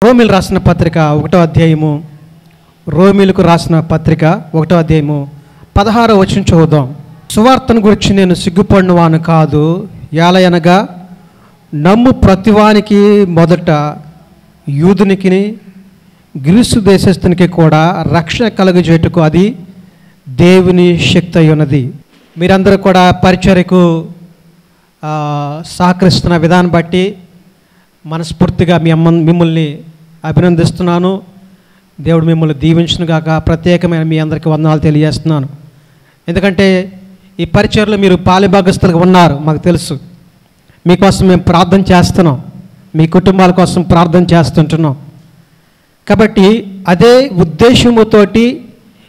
రోమిలకు రాసిన పత్రిక 1వ అధ్యాయము, రోమిలకు రాసిన పత్రిక 1వ అధ్యాయము 16వ వచనం చదువుదాం. సువార్తను గురించి నేను సిగ్గుపడినవాను కాదు, ఏలయనగా నమ్ము ప్రతివానికి మొదట యూదునికి గ్రీసు దేశస్థునికి కూడా రక్షణ కలుగజేయుటకు అది దేవుని శక్తి అయి ఉన్నది. మీరందరూ కూడా పరిచర్యకు సహకరిస్తున్న విధానం బట్టి మనస్ఫూర్తిగా మిమ్మల్ని అభినందిస్తున్నాను. దేవుడు మిమ్మల్ని దీవించును గాక. ప్రత్యేకమైన మీ అందరికీ వందనాలు తెలియజేస్తున్నాను. ఎందుకంటే ఈ పరిచర్యలో మీరు పాలిభాగస్తులుగా ఉన్నారు, మాకు తెలుసు. మీకోసం మేము ప్రార్థన చేస్తున్నాం, మీ కుటుంబాల కోసం ప్రార్థన చేస్తుంటున్నాం. కాబట్టి అదే ఉద్దేశముతోటి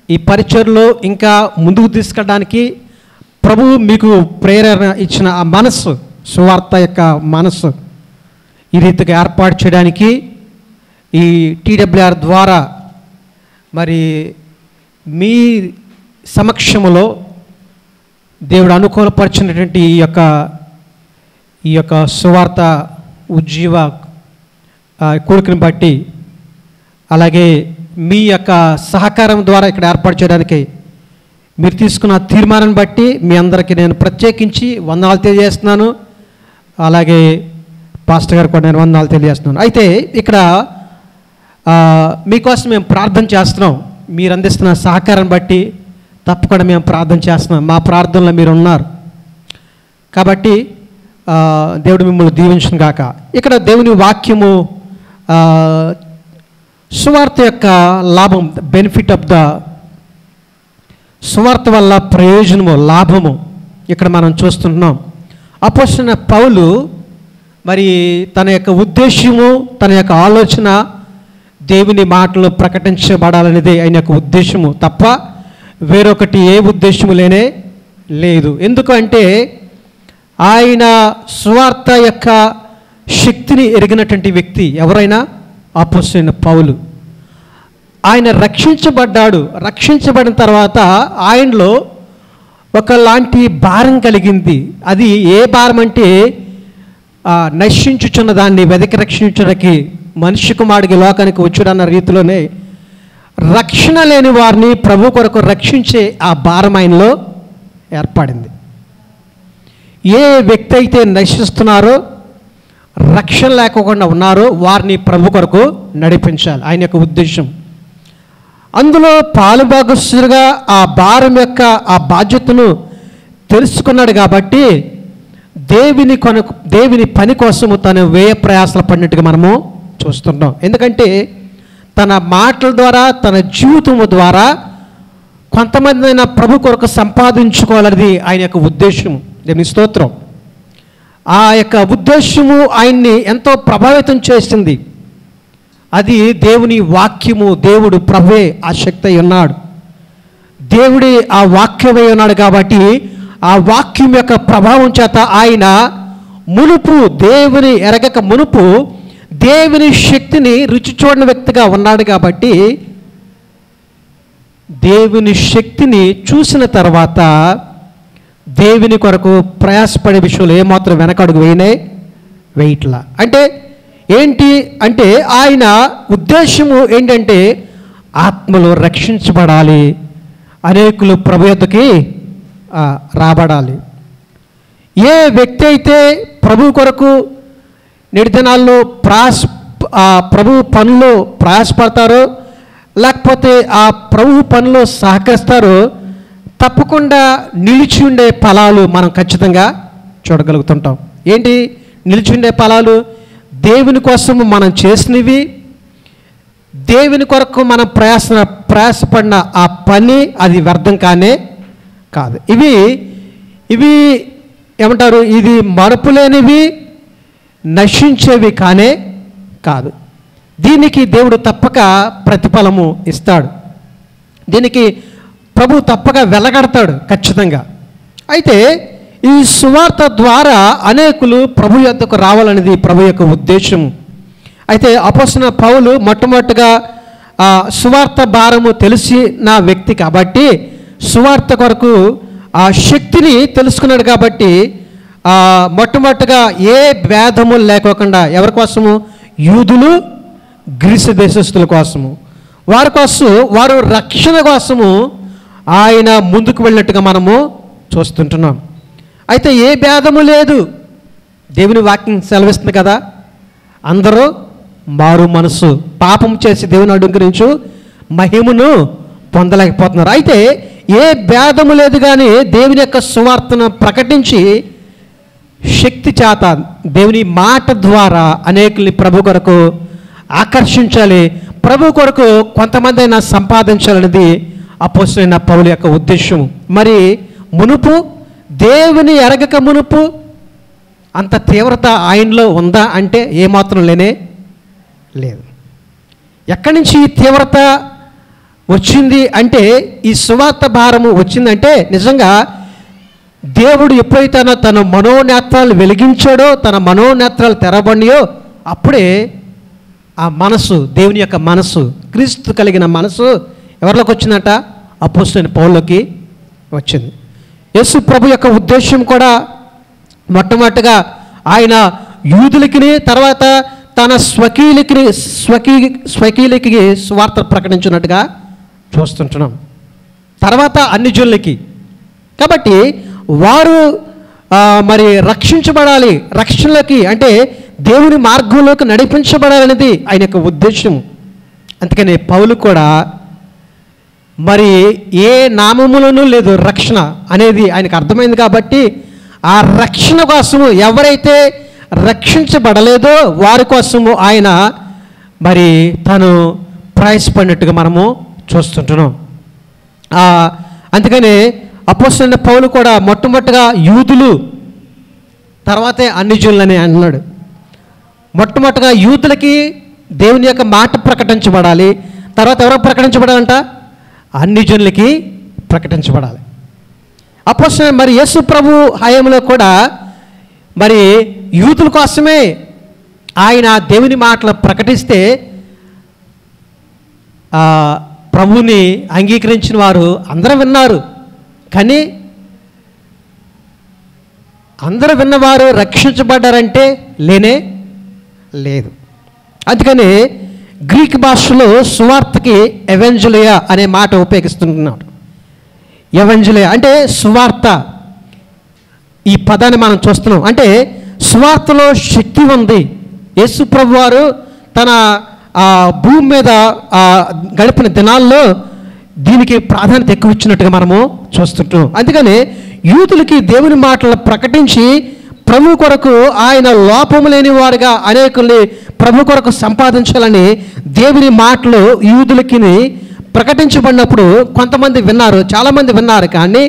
ఈ పరిచర్యలో ఇంకా ముందుకు తీసుకెళ్ళడానికి ప్రభువు మీకు ప్రేరణ ఇచ్చిన ఆ మనస్సు, సువార్త యొక్క మనస్సు ఈ రీతిగా ఏర్పాటు చేయడానికి ఈ TWR ద్వారా మరి మీ సమక్షంలో దేవుడు అనుకూలపరిచినటువంటి ఈ యొక్క సువార్త ఉజ్జీవ కోరికను బట్టి, అలాగే మీ యొక్క సహకారం ద్వారా ఇక్కడ ఏర్పాటు చేయడానికి మీరు తీసుకున్న తీర్మానాన్ని బట్టి మీ అందరికీ నేను ప్రత్యేకించి వందనాలు తెలియజేస్తున్నాను. అలాగే పాస్టర్ గారు కూడా నేను వందనాలు తెలియజేస్తున్నాను. అయితే ఇక్కడ మీకోసం మేము ప్రార్థన చేస్తున్నాం. మీరు అందిస్తున్న సహకారాన్ని బట్టి తప్పకుండా మేము ప్రార్థన చేస్తున్నాం. మా ప్రార్థనలో మీరు ఉన్నారు కాబట్టి దేవుడు మిమ్మల్ని దీవించును గాక. ఇక్కడ దేవుని వాక్యము సువార్త యొక్క లాభం, బెనిఫిట్ ఆఫ్ ద సువార్త వల్ల ప్రయోజనము, లాభము ఇక్కడ మనం చూస్తున్నాం. అపోస్తలుడైన పౌలు మరి తన యొక్క ఉద్దేశము, తన యొక్క ఆలోచన దేవుని మాటలు ప్రకటించబడాలనేదే ఆయన యొక్క ఉద్దేశము తప్ప వేరొకటి ఏ ఉద్దేశము లేనే లేదు. ఎందుకంటే ఆయన సువార్త యొక్క శక్తిని ఎరిగినటువంటి వ్యక్తి ఎవరైనా అపోస్తలుడైన పౌలు. ఆయన రక్షించబడ్డాడు. రక్షించబడిన తర్వాత ఆయనలో ఒకలాంటి భారం కలిగింది. అది ఏ భారం అంటే నశించుచున్న దాన్ని వెదకి రక్షించడానికి మనిషి కుమారుడికి లోకానికి వచ్చుడన్న రీతిలోనే రక్షణ లేని వారిని ప్రభు కొరకు రక్షించే ఆ భారం ఆయనలో ఏర్పడింది. ఏ వ్యక్తి అయితే నశిస్తున్నారో, రక్షణ లేకుండా ఉన్నారో వారిని ప్రభు కొరకు నడిపించాలి, ఆయన యొక్క ఉద్దేశం. అందులో పాలుభాగస్తులుగా ఆ భారం యొక్క ఆ బాధ్యతను తెలుసుకున్నాడు కాబట్టి దేవుని పని కోసము తను వ్యయ ప్రయాసలు పడినట్టుగా మనము చూస్తున్నాం. ఎందుకంటే తన మాటల ద్వారా, తన జీవితము ద్వారా కొంతమంది అయినా ప్రభు కొరకు సంపాదించుకోవాలనేది ఆయన యొక్క ఉద్దేశము. దేవుని స్తోత్రం. ఆ యొక్క ఉద్దేశము ఆయన్ని ఎంతో ప్రభావితం చేసింది. అది దేవుని వాక్యము. దేవుడు ప్రభువే ఆ శక్తి అయి ఉన్నాడు. దేవుడే ఆ వాక్యమై ఉన్నాడు కాబట్టి ఆ వాక్యం యొక్క ప్రభావం చేత ఆయన మునుపు దేవుని ఎరగక మునుపు దేవుని శక్తిని రుచి చూడని వ్యక్తిగా ఉన్నాడు కాబట్టి దేవుని శక్తిని చూసిన తర్వాత దేవుని కొరకు ప్రయాసపడే విషయంలో ఏమాత్రం వెనకడుగు వేయట్లా. అంటే ఏంటి అంటే ఆయన ఉద్దేశము ఏంటంటే ఆత్మలు రక్షించబడాలి, అనేకులు ప్రభు యొద్దకి రాబడాలి. ఏ వ్యక్తి అయితే ప్రభు కొరకు నిర్దినాల్లో ప్రభు పనులు ప్రయాసపడతారో, లేకపోతే ఆ ప్రభు పనులు సహకరిస్తారో తప్పకుండా నిలిచి ఉండే ఫలాలు మనం ఖచ్చితంగా చూడగలుగుతుంటాం. ఏంటి నిలిచి ఉండే ఫలాలు? దేవుని కోసం మనం చేసినవి, దేవుని కొరకు మనం ప్రయాసపడిన ఆ పని అది వ్యర్థం కానే కాదు. ఇవి ఏమంటారు? ఇది మరపు లేనివి, నశించేవి కానే కాదు. దీనికి దేవుడు తప్పక ప్రతిఫలము ఇస్తాడు. దీనికి ప్రభు తప్పక వెలగడతాడు ఖచ్చితంగా. అయితే ఈ సువార్త ద్వారా అనేకులు ప్రభు యొద్దకు రావాలనేది ప్రభు యొక్క ఉద్దేశము. అయితే అపోస్తలుడైన పౌలు మొట్టమొదటిగా సువార్త భారము తెలిసిన వ్యక్తి కాబట్టి సువార్త కొరకు ఆ శక్తిని తెలుసుకున్నాడు కాబట్టి మొట్టమొదటిగా ఏ భేదము లేకోకుండా ఎవరి కోసము? యూదులు గ్రీసు దేశస్తుల కోసము, వారి కోసం, వారు రక్షణ కోసము ఆయన ముందుకు వెళ్ళినట్టుగా మనము చూస్తుంటున్నాం. అయితే ఏ భేదము లేదు, దేవుని వాక్యం సెలవిస్తుంది కదా, అందరూ మారు మనసు పాపం చేసి దేవుని అనుగ్రహించు మహిమను పొందలేకపోతున్నారు. అయితే ఏ భేదము లేదు, కానీ దేవుని యొక్క సువార్తను ప్రకటించి శక్తి చేత దేవుని మాట ద్వారా అనేకుల్ని ప్రభు కొరకు ఆకర్షించాలి, ప్రభు కొరకు కొంతమంది అయినా సంపాదించాలనేది అపోస్తలుడైన పౌలు యొక్క ఉద్దేశం. మరి మునుపు దేవుని ఎరగక మునుపు అంత తీవ్రత ఆయనలో ఉందా అంటే ఏమాత్రం లేనే లేదు. ఎక్కడి నుంచి ఈ తీవ్రత వచ్చింది అంటే, ఈ సువార్త భారము వచ్చిందంటే నిజంగా దేవుడు ఎప్పుడైతే తన మనోనేత్రాలు వెలిగించాడో, తన మనోనేత్రాలు తెరబడియో, అప్పుడే ఆ మనసు, దేవుని యొక్క మనసు, క్రీస్తు కలిగిన మనసు ఎవరిలోకి వచ్చిందట? అపోస్తలుడైన పౌలులోకి వచ్చింది. యేసు ప్రభు యొక్క ఉద్దేశం కూడా మొట్టమొదటిగా ఆయన యూదులకి, తర్వాత తన స్వకీయులకి సువార్త ప్రకటించినట్టుగా చూస్తుంటున్నాం. తర్వాత అన్ని జనులకి. కాబట్టి వారు మరి రక్షించబడాలి, రక్షణలోకి అంటే దేవుని మార్గంలోకి నడిపించబడాలనేది ఆయన యొక్క ఉద్దేశం. అందుకని పౌలు కూడా మరి ఏ నామములోనూ లేదు రక్షణ అనేది ఆయనకు అర్థమైంది. కాబట్టి ఆ రక్షణ కోసము ఎవరైతే రక్షించబడలేదో వారి కోసము ఆయన మరి తను ప్రయాసపడినట్టుగా మనము చూస్తుంటున్నాం. అందుకని అపోస్తలుడైన పౌలు కూడా మొట్టమొదటిగా యూదులు, తర్వాతే అన్ని జనులని అన్నాడు. మొట్టమొదటిగా యూదులకి దేవుని యొక్క మాట ప్రకటించబడాలి, తర్వాత ఎవరికి ప్రకటించబడాలంట? అన్ని జనులకి ప్రకటించబడాలి. అపోస్తలుడైన మరి యేసు ప్రభు హయాంలో కూడా మరి యూదుల కోసమే ఆయన దేవుని మాటలు ప్రకటిస్తే ప్రభువుని అంగీకరించిన వారు అందరూ విన్నారు. కానీ అందరూ విన్నవారు రక్షించబడ్డారంటే లేనే లేదు. అందుకని గ్రీక్ భాషలో సువార్తకి ఎవెంజలియా అనే మాట ఉపయోగిస్తున్నాడు. ఎవెంజలియా అంటే సువార్త. ఈ పదాన్ని మనం చూస్తున్నాం. అంటే సువార్తలో శక్తి ఉంది. యేసు ప్రభు వారు తన భూమి మీద గడిపిన దినాల్లో దీనికి ప్రాధాన్యత ఎక్కువ ఇచ్చినట్టుగా మనము చూస్తుంటాం. అందుకని యూదులకి దేవుని మాటలు ప్రకటించి ప్రభు కొరకు ఆయన లోపము లేని వారుగా అనేకుల్ని ప్రభు కొరకు సంపాదించాలని దేవుని మాటలు యూదులకి ప్రకటించబడినప్పుడు కొంతమంది విన్నారు, చాలామంది విన్నారు. కానీ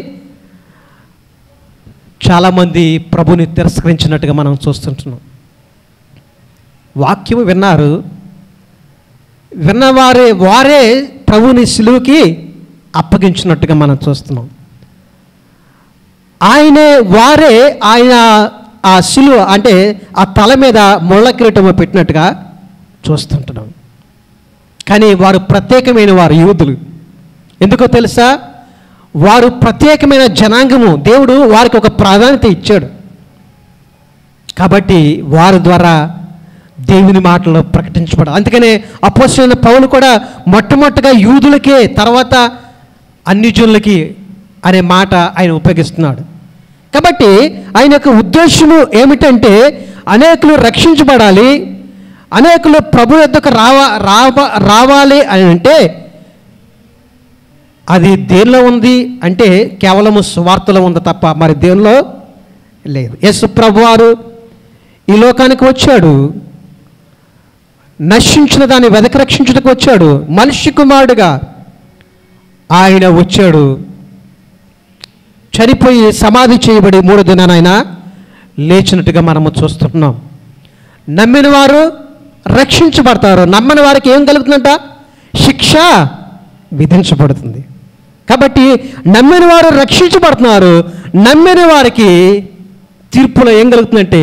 చాలామంది ప్రభుని తిరస్కరించినట్టుగా మనం చూస్తుంటున్నాం. వాక్యము విన్నారు, వారే ప్రభుని సిలువకి అప్పగించినట్టుగా మనం చూస్తున్నాం. ఆయన ఆ సిలువ అంటే ఆ తల మీద ముళ్ళ కిరీటం పెట్టినట్టుగా చూస్తుంటున్నాం. కానీ వారు ప్రత్యేకమైన వారు యూదులు. ఎందుకో తెలుసా? వారు ప్రత్యేకమైన జనాంగము. దేవుడు వారికి ఒక ప్రాధాన్యత ఇచ్చాడు. కాబట్టి వారి ద్వారా దేవుని మాటలు ప్రకటించబడాలి. అందుకనే అపోస్తలుడైన పౌలు కూడా మొట్టమొదటిగా యూదులకే, తర్వాత అన్ని జనులకి అనే మాట ఆయన ఉపయోగిస్తున్నాడు. కాబట్టి ఆయన యొక్క ఉద్దేశము ఏమిటంటే అనేకులు రక్షించబడాలి, అనేకులు ప్రభు యొద్దకు రావాలి అని అంటే అది దేనిలో ఉంది అంటే కేవలము సువార్తలో ఉంది తప్ప మరి దేనిలో లేదు. యేసు ప్రభు వారు ఈ లోకానికి వచ్చాడు, నశించిన దాన్ని వెదకి రక్షించడానికి వచ్చాడు. మనిషి కుమారుడుగా ఆయన వచ్చాడు, చనిపోయి సమాధి చేయబడి 3వ దినాన ఆయన లేచినట్టుగా మనము చూస్తున్నాం. నమ్మిన వారు రక్షించబడతారు, నమ్మని వారికి ఏం కలుగుతుందంట? శిక్ష విధించబడుతుంది. కాబట్టి నమ్మిన వారు రక్షించబడుతున్నారు, నమ్మిన వారికి తీర్పులో ఏం కలుగుతుందంటే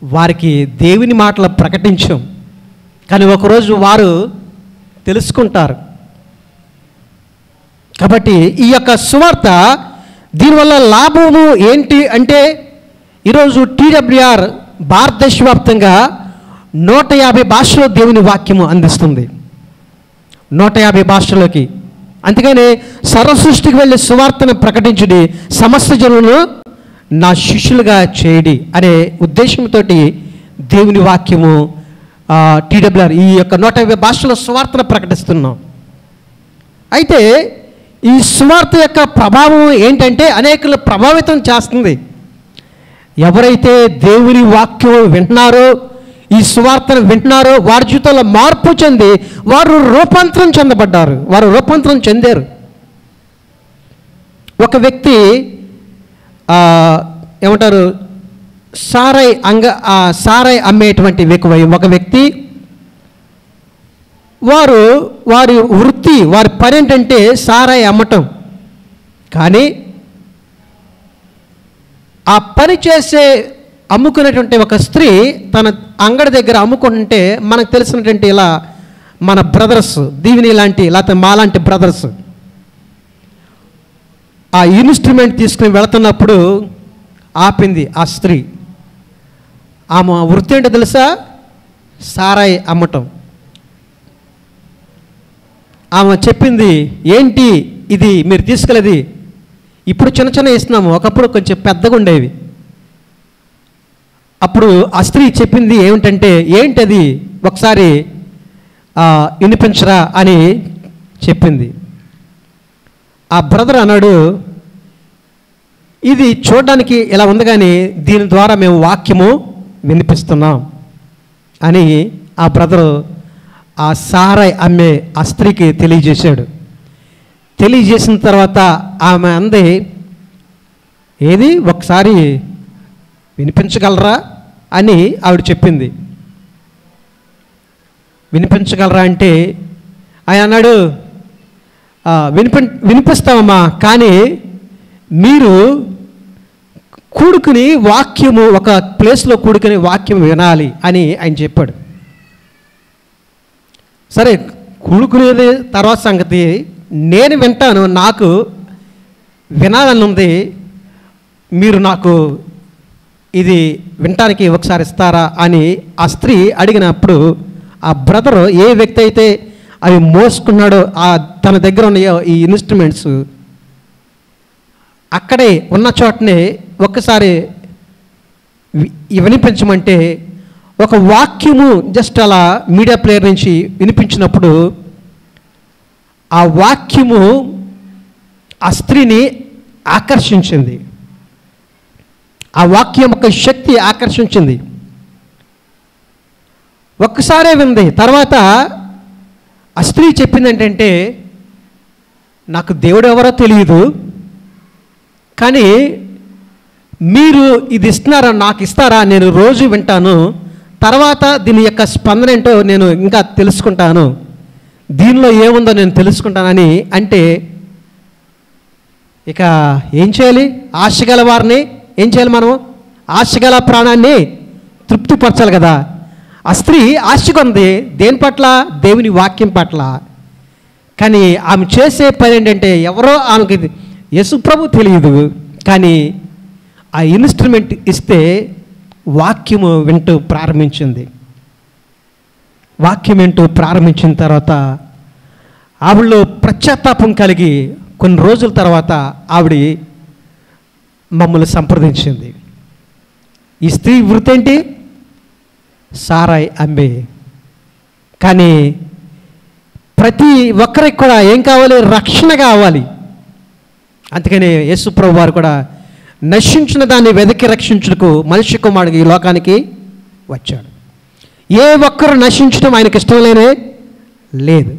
వారికి దేవుని మాటలు ప్రకటించాం. కానీ ఒకరోజు వారు తెలుసుకుంటారు. కాబట్టి ఈ యొక్క సువార్త దీనివల్ల లాభము ఏంటి అంటే ఈరోజు TWR భారతదేశ వ్యాప్తంగా 150 భాషలో దేవుని వాక్యము అందిస్తుంది. 150 భాషల్లోకి. అందుకని సర్వసృష్టికి వెళ్ళి సువార్తను ప్రకటించుడి, సమస్త జనులను నా శిష్యులుగా చేయడి అనే ఉద్దేశంతో దేవుని వాక్యము TWR ఈ యొక్క 150 భాషలో సువార్తను ప్రకటిస్తున్నాం. అయితే ఈ సువార్త యొక్క ప్రభావం ఏంటంటే అనేకులు ప్రభావితం చేస్తుంది. ఎవరైతే దేవుని వాక్యం వింటున్నారో, ఈ సువార్తను వింటున్నారో, వారి జీవితంలో మార్పు చెంది వారు రూపాంతరం చెందబడ్డారు, వారు రూపాంతరం చెందారు. ఒక వ్యక్తి ఏమంటారు, సారాయి అమ్మేటువంటి ఒక వ్యక్తి, వారి వృత్తి, వారి పని ఏంటంటే సారాయి అమ్మటం. కానీ ఆ పని చేసే అమ్ముకునేటువంటి ఒక స్త్రీ తన అంగడి దగ్గర అమ్ముకుంటుంటే మనకు తెలిసినటువంటి ఇలా మన బ్రదర్స్ దీవిని లాంటి, లేకపోతే మాలాంటి బ్రదర్స్ ఆ ఇన్స్ట్రుమెంట్ తీసుకుని వెళుతున్నప్పుడు ఆపింది ఆ స్త్రీ. ఆమె వృత్తి ఏంటో తెలుసా? సారాయి అమ్మటం. ఆమె చెప్పింది, ఏంటి ఇది మీరు తీసుకెళ్ళేది? ఇప్పుడు చిన్న చిన్న ఇస్తున్నాము, ఒకప్పుడు కొంచెం పెద్దగా ఉండేవి. అప్పుడు ఆ స్త్రీ చెప్పింది ఏమిటంటే, ఏంటది ఒకసారి వినిపించరా అని చెప్పింది. ఆ బ్రదర్ అన్నాడు, ఇది చూడడానికి ఇలా ఉంది కానీ దీని ద్వారా మేము వాక్యము వినిపిస్తున్నాం అని ఆ బ్రదరు ఆ సారాయి అమ్మే ఆ స్త్రీకి తెలియజేశాడు. తెలియజేసిన తర్వాత ఆమె అంది, ఏది ఒకసారి వినిపించగలరా అని ఆవిడ చెప్పింది. వినిపించగలరా అంటే ఆయన అన్నాడు, వినిపిస్తామమ్మా, కానీ మీరు కూడుకుని వాక్యము ఒక ప్లేస్లో కూడుకుని వాక్యం వినాలి అని ఆయన చెప్పాడు. సరే, కూడుకునేది తర్వాత సంగతి, నేను వింటాను, నాకు వినాలని ఉంది, మీరు నాకు ఇది వినటానికి ఒకసారి ఇస్తారా అని ఆ స్త్రీ అడిగినప్పుడు ఆ బ్రదరు ఏ వ్యక్తి అయితే అవి మోసుకున్నాడో తన దగ్గర ఉన్న ఈ ఇన్స్ట్రుమెంట్స్ అక్కడే ఉన్న చోటనే ఒక్కసారి వినిపించమంటే ఒక వాక్యము జస్ట్ అలా మీడియా ప్లేయర్ నుంచి వినిపించినప్పుడు ఆ వాక్యము ఆ స్త్రీని ఆకర్షించింది. ఆ వాక్యం యొక్క శక్తి ఆకర్షించింది. ఒక్కసారే వింది. తర్వాత ఆ స్త్రీ చెప్పింది ఏంటంటే, నాకు దేవుడు ఎవరో తెలియదు, కానీ మీరు ఇది ఇస్తున్నారా, నాకు ఇస్తారా, నేను రోజు వింటాను, తర్వాత దీని యొక్క స్పందన ఏంటో నేను ఇంకా తెలుసుకుంటాను, దీనిలో ఏముందో నేను తెలుసుకుంటానని అంటే, ఇక ఏం చేయాలి? ఆశగల వారిని ఏం చేయాలి? మనం ఆశగల ప్రాణాన్ని తృప్తిపరచాలి కదా. ఆ స్త్రీ ఆశకొంది దేని పట్ల? దేవుని వాక్యం పట్ల. కానీ ఆమె చేసే పని ఏంటంటే, ఎవరో ఆమెకి యేసు ప్రభు తెలియదు, కానీ ఆ ఇన్స్ట్రుమెంట్ ఇస్తే వాక్యము వింటూ ప్రారంభించింది. వాక్యం వింటూ ప్రారంభించిన తర్వాత ఆవిడలో పశ్చాత్తాపం కలిగి కొన్ని రోజుల తర్వాత ఆవిడ మమ్మల్ని సంప్రదించింది. ఈ స్త్రీ వృత్తి ఏంటి? సారాయి అమ్మే. కానీ ప్రతి ఒక్కరికి కూడా ఏం కావాలి? రక్షణ కావాలి. అందుకనే యేసు ప్రభు వారు కూడా నశించిన దాన్ని వెతికి రక్షించుటకు మనిషి కుమారుడు ఈ లోకానికి వచ్చాడు. ఏ ఒక్కరు నశించడం ఆయనకి ఇష్టం లేదు.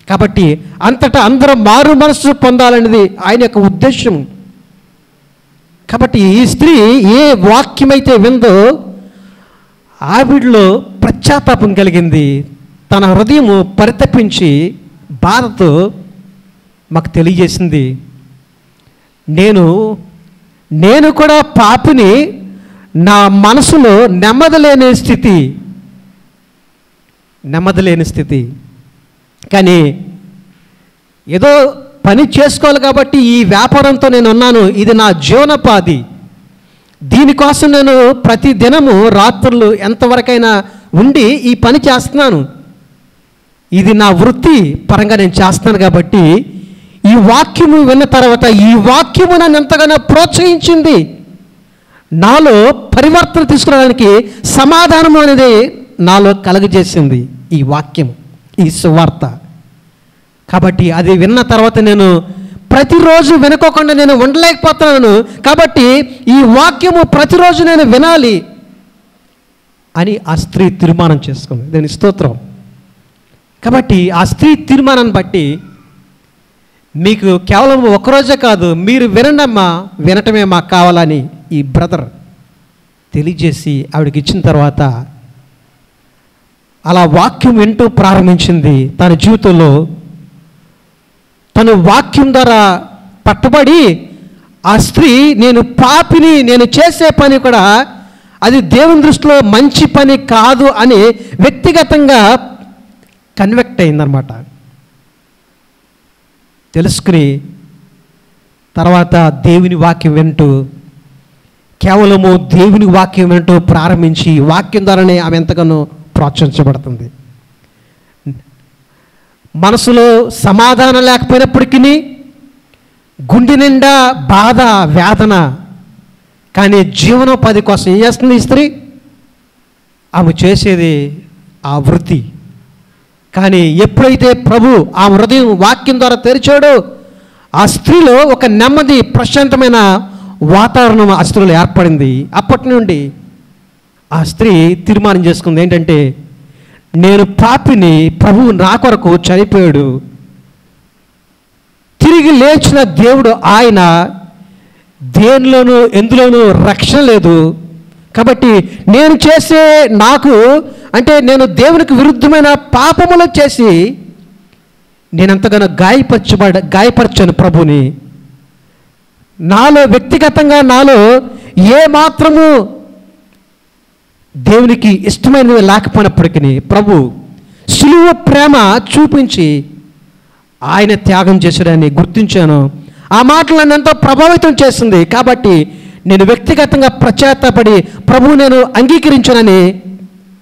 కాబట్టి అంతటా అందరూ మారు మనసు పొందాలనేది ఆయన యొక్క ఉద్దేశం. కాబట్టి ఈ స్త్రీ ఏ వాక్యమైతే విందో ఆవిడలో పశ్చాత్తాపం కలిగింది. తన హృదయము పరితపించి బాధతో మాకు తెలియజేసింది, నేను కూడా పాపిని, నా మనసులో నెమ్మదిలేని స్థితి. కానీ ఏదో పని చేసుకోవాలి కాబట్టి ఈ వ్యాపారంతో నేను ఉన్నాను, ఇది నా జీవనోపాధి, దీనికోసం నేను ప్రతి దినము రాత్రులు ఎంతవరకైనా ఉండి ఈ పని చేస్తున్నాను, ఇది నా వృత్తి పరంగా నేను చేస్తున్నాను కాబట్టి ఈ వాక్యము విన్న తర్వాత ఈ వాక్యము నన్ను ఎంతగానో ప్రోత్సహించింది, నాలో పరివర్తన తీసుకురావడానికి సమాధానం అనేది నాలో కలుగజేసింది ఈ వాక్యం, ఈ సువార్త. కాబట్టి అది విన్న తర్వాత నేను ప్రతిరోజు వినుకోకుండా నేను ఉండలేకపోతున్నాను, కాబట్టి ఈ వాక్యము ప్రతిరోజు నేను వినాలి అని ఆ స్త్రీ తీర్మానం చేసుకుంది. దాని స్తోత్రం. కాబట్టి ఆ స్త్రీ తీర్మానాన్ని బట్టి మీకు కేవలం ఒక్కరోజే కాదు, మీరు వినండమ్మా, వినటమే మాకు కావాలని ఈ బ్రదర్ తెలియజేసి ఆవిడకి ఇచ్చిన తర్వాత అలా వాక్యం వింటూ ప్రారంభించింది. తన జీవితంలో తను వాక్యం ద్వారా పట్టబడి ఆ స్త్రీ నేను పాపిని, నేను చేసే పని కూడా అది దేవుని దృష్టిలో మంచి పని కాదు అని వ్యక్తిగతంగా కన్వెక్ట్ అయిందనమాట. తెలుసుకుని తర్వాత దేవుని వాక్యం వింటూ, కేవలము దేవుని వాక్యం వింటూ ప్రారంభించి వాక్యం ద్వారానే ఆమె ఎంతగానో ప్రోత్సహించబడుతుంది. మనసులో సమాధానం లేకపోయినప్పటికీ గుండె నిండా బాధ, వేదన, కానీ జీవనోపాధి కోసం ఏం చేస్తుంది ఈ స్త్రీ? ఆమె చేసేది ఆ వృత్తి. కానీ ఎప్పుడైతే ప్రభు ఆ హృదయం వాక్యం ద్వారా తెరిచాడో ఆ స్త్రీలో ఒక నెమ్మది, ప్రశాంతమైన వాతావరణం ఆ స్త్రీలో ఏర్పడింది. అప్పటి నుండి ఆ స్త్రీ తీర్మానం చేసుకుంది ఏంటంటే, నేను పాపిని, ప్రభువు నా కొరకు చనిపోయాడు, తిరిగి లేచిన దేవుడు ఆయన, దేనిలోనూ ఎందులోనూ రక్షణ లేదు, కాబట్టి నేను చేసే నాకు అంటే నేను దేవునికి విరుద్ధమైన పాపములు చేసి నేనెంతగానో గాయపరచాను ప్రభుని, నాలో వ్యక్తిగతంగా నాలో ఏ మాత్రము దేవునికి ఇష్టమైనవి లేకపోయినప్పటికీ ప్రభు సులువ ప్రేమ చూపించి ఆయన త్యాగం చేశాడని గుర్తించాను. ఆ మాటలు నన్ను ఎంతో ప్రభావితం చేస్తుంది. కాబట్టి నేను వ్యక్తిగతంగా పశ్చాత్తాపడి ప్రభు నేను అంగీకరించానని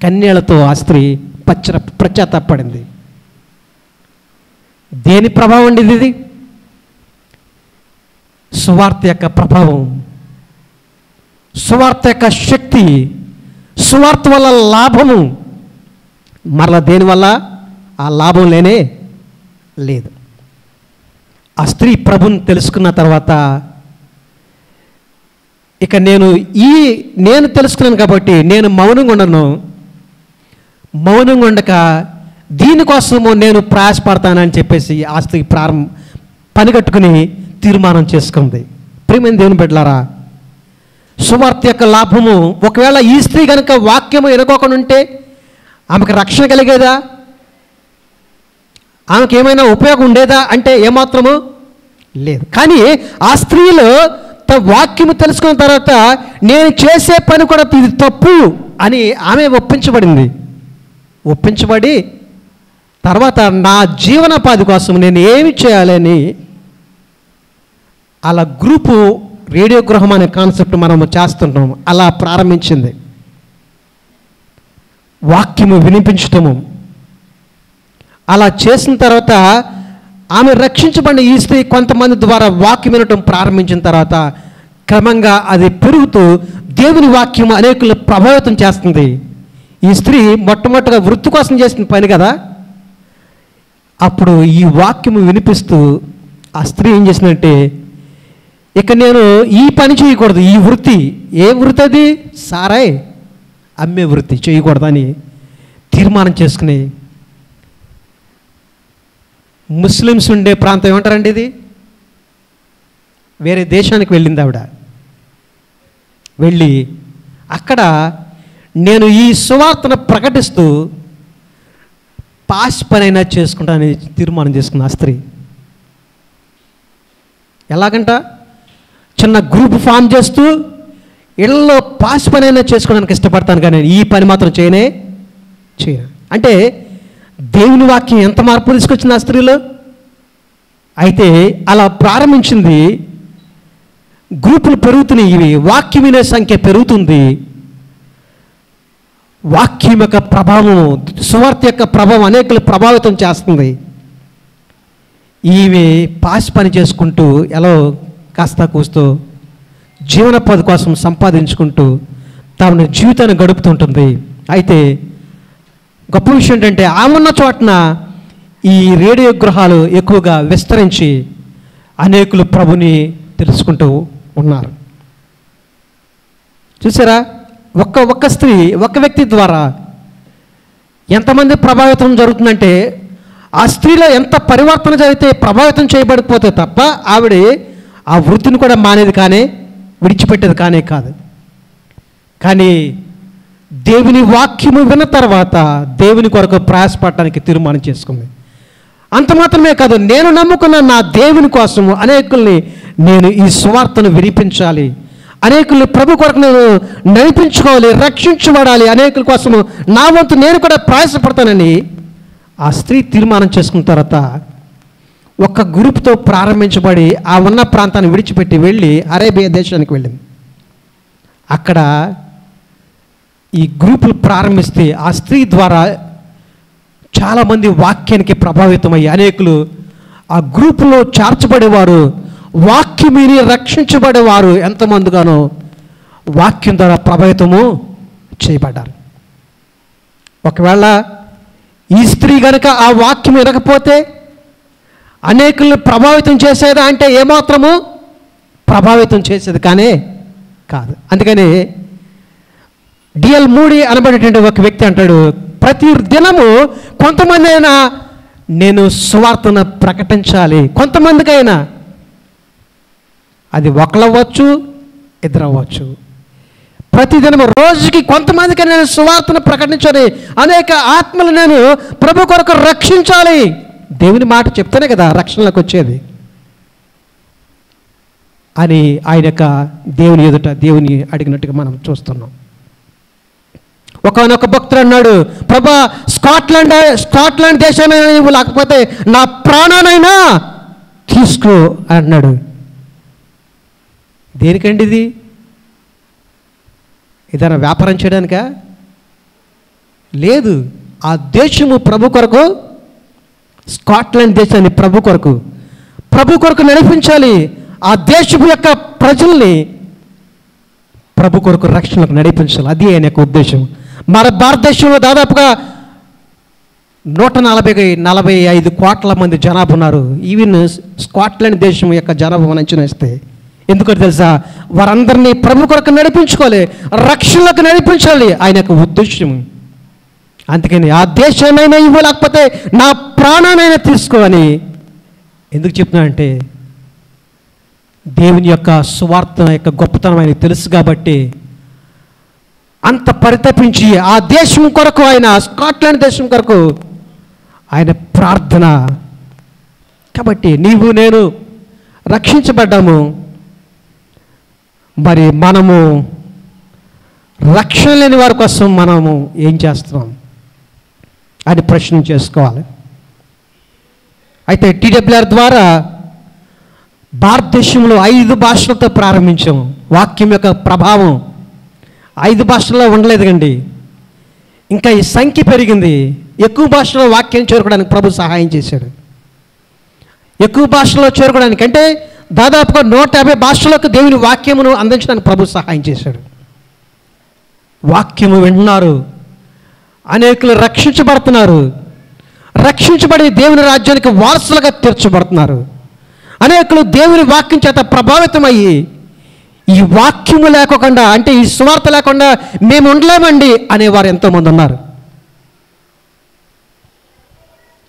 కన్యలతో ఆ స్త్రీ పశ్చాత్తాపడింది. దేని ప్రభావం అండి ఇది? సువార్త యొక్క ప్రభావం, సువార్త యొక్క శక్తి, సువార్త వల్ల లాభము. మరలా దేనివల్ల ఆ లాభం లేనే లేదు. ఆ స్త్రీ ప్రభుని తెలుసుకున్న తర్వాత ఇక నేను తెలుసుకున్నాను కాబట్టి నేను మౌనంగా ఉండను, మౌనంగా ఉండక దీనికోసము నేను ప్రయాసపడతానని చెప్పేసి ఆ స్త్రీ పని కట్టుకుని తీర్మానం చేసుకుంది. ప్రియమైన దేవుని బిడ్డలారా, సువార్త యొక్క లాభము, ఒకవేళ ఈ స్త్రీ కనుక వాక్యము ఎనుకోకుండా ఉంటే ఆమెకు రక్షణ కలిగేదా? ఆమెకు ఏమైనా ఉపయోగం ఉండేదా అంటే ఏమాత్రము లేదు. కానీ ఆ స్త్రీలో వాక్యము తెలుసుకున్న తర్వాత నేను చేసే పని కూడా ఇది తప్పు అని ఆమె ఒప్పించబడి తర్వాత నా జీవనోపాధి కోసం నేను ఏమి చేయాలని అలా గ్రూపు రేడియో గృహం అనే కాన్సెప్ట్ మనము చేస్తుంటాము. అలా ప్రారంభించింది. వాక్యము వినిపించటము అలా చేసిన తర్వాత ఆమె రక్షించబడిన ఈ స్త్రీ కొంతమంది ద్వారా వాక్యం వినటం ప్రారంభించిన తర్వాత క్రమంగా అది పెరుగుతూ దేవుని వాక్యం అనేకులు ప్రభావితం చేస్తుంది. ఈ స్త్రీ మొట్టమొదటిగా వృత్తి కోసం చేసిన పని కదా. అప్పుడు ఈ వాక్యము వినిపిస్తూ ఆ స్త్రీ ఏం చేసిందంటే, ఇక నేను ఈ పని చేయకూడదు, ఈ వృత్తి, ఏ వృత్తి అది? సారాయ్ అమ్మే వృత్తి చేయకూడదని తీర్మానం చేసుకుని ముస్లిమ్స్ ఉండే ప్రాంతం ఏమంటారండి ఇది? వేరే దేశానికి వెళ్ళింది ఆవిడ. వెళ్ళి అక్కడ నేను ఈ సువార్తను ప్రకటిస్తూ పాస్ పనైనా చేసుకుంటానని తీర్మానం చేసుకున్న ఆ స్త్రీ. ఎలాగంట? చిన్న గ్రూప్ ఫామ్ చేస్తూ ఇళ్ళలో పాస్ పనైనా చేసుకోవడానికి ఇష్టపడతాను, కానీ ఈ పని మాత్రం చేయను. అంటే దేవుని వాక్యం ఎంత మార్పు తీసుకొచ్చింది ఆ స్త్రీలో. అయితే అలా ప్రారంభించింది. గ్రూపులు పెరుగుతున్నాయి, ఇవి వాక్యం వినే సంఖ్య పెరుగుతుంది. వాక్యం యొక్క ప్రభావం, సువార్త యొక్క ప్రభావం అనేకులు ప్రభావితం చేస్తుంది. ఈమె పాసి పని చేసుకుంటూ ఎలా కాస్త కూస్తూ జీవనోపాధి కోసం సంపాదించుకుంటూ తమ జీవితాన్ని గడుపుతుంటుంది. అయితే గొప్ప విషయం ఏంటంటే ఆమె ఉన్న చోటన ఈ రేడియో గృహాలు ఎక్కువగా విస్తరించి అనేకులు ప్రభుని తెలుసుకుంటూ ఉన్నారు. చూసారా, ఒక్క స్త్రీ, ఒక్క వ్యక్తి ద్వారా ఎంతమంది ప్రభావితం జరుగుతుందంటే ఆ స్త్రీలో ఎంత పరివర్తన జరిగితే ప్రభావితం చేయబడిపోతే తప్ప ఆవిడ ఆ వృత్తిని కూడా మానేది కానీ విడిచిపెట్టేది కానే కాదు. కానీ దేవుని వాక్యము విన్న తర్వాత దేవుని కొరకు ప్రయాసపడటానికి తీర్మానం చేసుకుంది. అంత మాత్రమే కాదు, నేను నమ్ముకున్న నా దేవుని కోసము అనేకుల్ని నేను ఈ సువార్తను వినిపించాలి, అనేకుల్ని ప్రభు కొరకు నేను నడిపించుకోవాలి, రక్షించబడాలి, అనేకుల కోసము నా వంతు నేను కూడా ప్రయాసపడతానని ఆ స్త్రీ తీర్మానం చేసుకున్న తర్వాత ఒక గ్రూప్తో ప్రారంభించబడి ఆ ఉన్న ప్రాంతాన్ని విడిచిపెట్టి వెళ్ళి అరేబియా దేశానికి వెళ్ళింది. అక్కడ ఈ గ్రూపులు ప్రారంభిస్తే ఆ స్త్రీ ద్వారా చాలామంది వాక్యానికి ప్రభావితమయ్యి అనేకులు ఆ గ్రూపులో చేర్చబడేవారు, వాక్యం విని రక్షించబడేవారు ఎంతమందిగానో వాక్యం ద్వారా ప్రభావితము చేయబడ్డారు. ఒకవేళ ఈ స్త్రీ కనుక ఆ వాక్యం వినకపోతే అనేకులను ప్రభావితం చేసేదా అంటే ఏమాత్రము ప్రభావితం చేసేది కానే కాదు. అందుకని డిఎల్ మూడీ అనబడేటువంటి ఒక వ్యక్తి అంటాడు, ప్రతి దినము కొంతమంది అయినా నేను సువార్తను ప్రకటించాలి, కొంతమందికైనా, అది ఒకళ్ళవ్వచ్చు ఇద్దరవ్వచ్చు, ప్రతిదినము రోజుకి కొంతమందికి నేను సువార్తను ప్రకటించాలి, అనేక ఆత్మలు నేను ప్రభు కొరకు రక్షించాలి. దేవుని మాట చెప్తేనే కదా రక్షణలోకి వచ్చేది అని ఆయన యొక్క దేవుని ఎదుట దేవుని అడిగినట్టుగా మనం చూస్తున్నాం. ఒకనొక భక్తుడు అన్నాడు, ప్రభా స్కాట్లాండ్ దేశమైనా నువ్వు లేకపోతే నా ప్రాణానైనా తీసుకో అన్నాడు. దేనికండి ఇది? ఏదైనా వ్యాపారం చేయడానికా? లేదు. ఆ దేశము ప్రభు కొరకు, స్కాట్లాండ్ దేశాన్ని ప్రభు కొరకు నడిపించాలి. ఆ దేశపు యొక్క ప్రజల్ని ప్రభు కొరకు రక్షణకు నడిపించాలి. అది ఆయన యొక్క ఉద్దేశం. మన భారతదేశంలో దాదాపుగా 145 కోట్ల మంది జనాభా ఉన్నారు. ఈవెన్ స్కాట్లాండ్ దేశం యొక్క జనాభా మనం అంచనా వేస్తే, ఎందుకంటే తెలుసా, వారందరినీ ప్రభు కొరకు నడిపించుకోవాలి, రక్షణలకు నడిపించాలి ఆయన యొక్క ఉద్దేశం. అందుకని ఆ దేశానైనా ఇవ్వలేకపోతే నా ప్రాణానైనా తీసుకోవాలి. ఎందుకు చెప్తున్నానంటే దేవుని యొక్క సువార్త యొక్క గొప్పతనం ఆయనకు తెలుసు కాబట్టి అంత పరితపించి ఆ దేశం కొరకు, ఆయన స్కాట్లాండ్ దేశం కొరకు ఆయన ప్రార్థన. కాబట్టి నీవు నేను రక్షించబడ్డాము, మరి మనము రక్షణ లేని వారి కోసం మనము ఏం చేస్తున్నాం అని ప్రశ్న చేసుకోవాలి. అయితే టీడబ్ల్యూఆర్ ద్వారా భారతదేశంలో 5 భాషలతో ప్రారంభించాము. వాక్యం యొక్క ప్రభావం 5 భాషల్లో ఉండలేదు కండి, ఇంకా ఈ సంఖ్య పెరిగింది. ఎక్కువ భాషలో వాక్యం చేరుకోవడానికి ప్రభు సహాయం చేశాడు. ఎక్కువ భాషలో చేరుకోవడానికి అంటే దాదాపుగా 150 భాషలకు దేవుని వాక్యమును అందించడానికి ప్రభు సహాయం చేశాడు. వాక్యము వింటున్నారు, అనేకులు రక్షించబడుతున్నారు, రక్షించబడి దేవుని రాజ్యానికి వారసులుగా తీర్చబడుతున్నారు. అనేకులు దేవుని వాక్యం చేత ప్రభావితమయ్యి ఈ వాక్యము లేకుండా, అంటే ఈ సువార్త లేకుండా మేము ఉండలేమండి అనేవారు ఎంతోమంది ఉన్నారు.